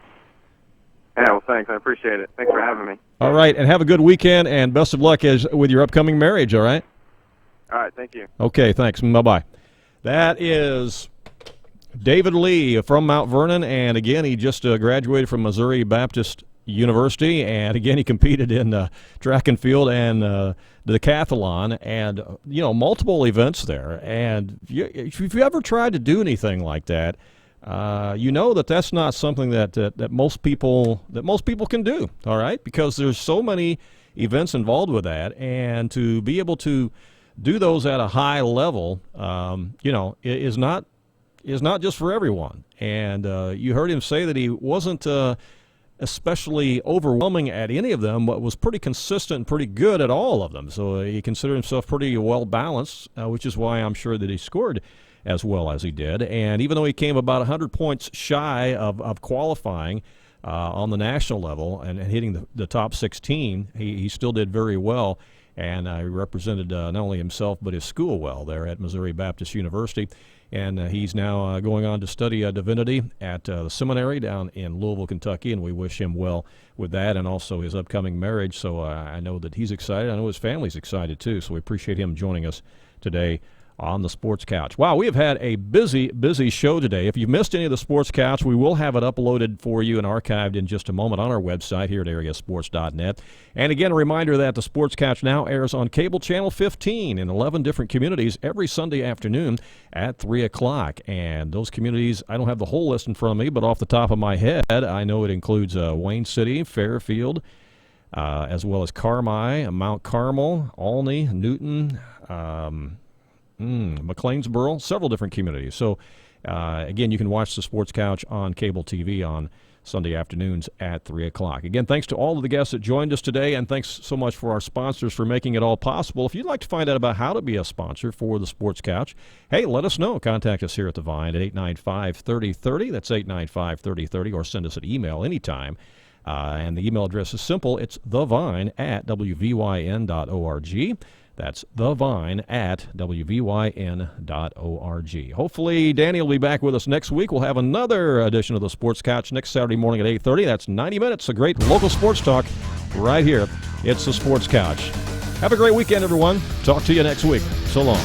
Yeah, well, thanks. I appreciate it. Thanks for having me. All right. And have a good weekend, and best of luck with your upcoming marriage, all right? All right. Thank you. Okay. Thanks. Bye-bye. That is David Lee from Mount Vernon, and again, he just graduated from Missouri Baptist University, and again, he competed in track and field and the decathlon, and multiple events there. And if you've ever tried to do anything like that, you know that's not something that most people can do. All right, because there's so many events involved with that, and to be able to do those at a high level, is not just for everyone. And you heard him say that he wasn't especially overwhelming at any of them, but was pretty consistent and pretty good at all of them. So he considered himself pretty well balanced, which is why I'm sure that he scored as well as he did. And even though he came about 100 points shy of qualifying on the national level and hitting the top 16, he still did very well. And he represented not only himself but his school well there at Missouri Baptist University. And he's now going on to study divinity at the seminary down in Louisville, Kentucky, and we wish him well with that and also his upcoming marriage. So I know that he's excited. I know his family's excited, too, so we appreciate him joining us today on the Sports Couch. Wow, we have had a busy show today. If you missed any of the Sports Couch, we will have it uploaded for you and archived in just a moment on our website here at areasports.net. And again, a reminder that the Sports Couch now airs on cable channel 15 in 11 different communities every Sunday afternoon at 3 o'clock. And those communities, I don't have the whole list in front of me, but off the top of my head, I know it includes Wayne City, Fairfield, as well as Carmi, Mount Carmel, Olney, Newton, McLeansboro, several different communities. So, again, you can watch the Sports Couch on cable TV on Sunday afternoons at 3 o'clock. Again, thanks to all of the guests that joined us today, and thanks so much for our sponsors for making it all possible. If you'd like to find out about how to be a sponsor for the Sports Couch, hey, let us know. Contact us here at The Vine at 895-3030. That's 895-3030, or send us an email anytime. And the email address is simple. It's thevine@wvyn.org. That's thevine@wvyn.org. Hopefully, Danny will be back with us next week. We'll have another edition of the Sports Couch next Saturday morning at 8:30. That's 90 minutes of great local sports talk right here. It's the Sports Couch. Have a great weekend, everyone. Talk to you next week. So long.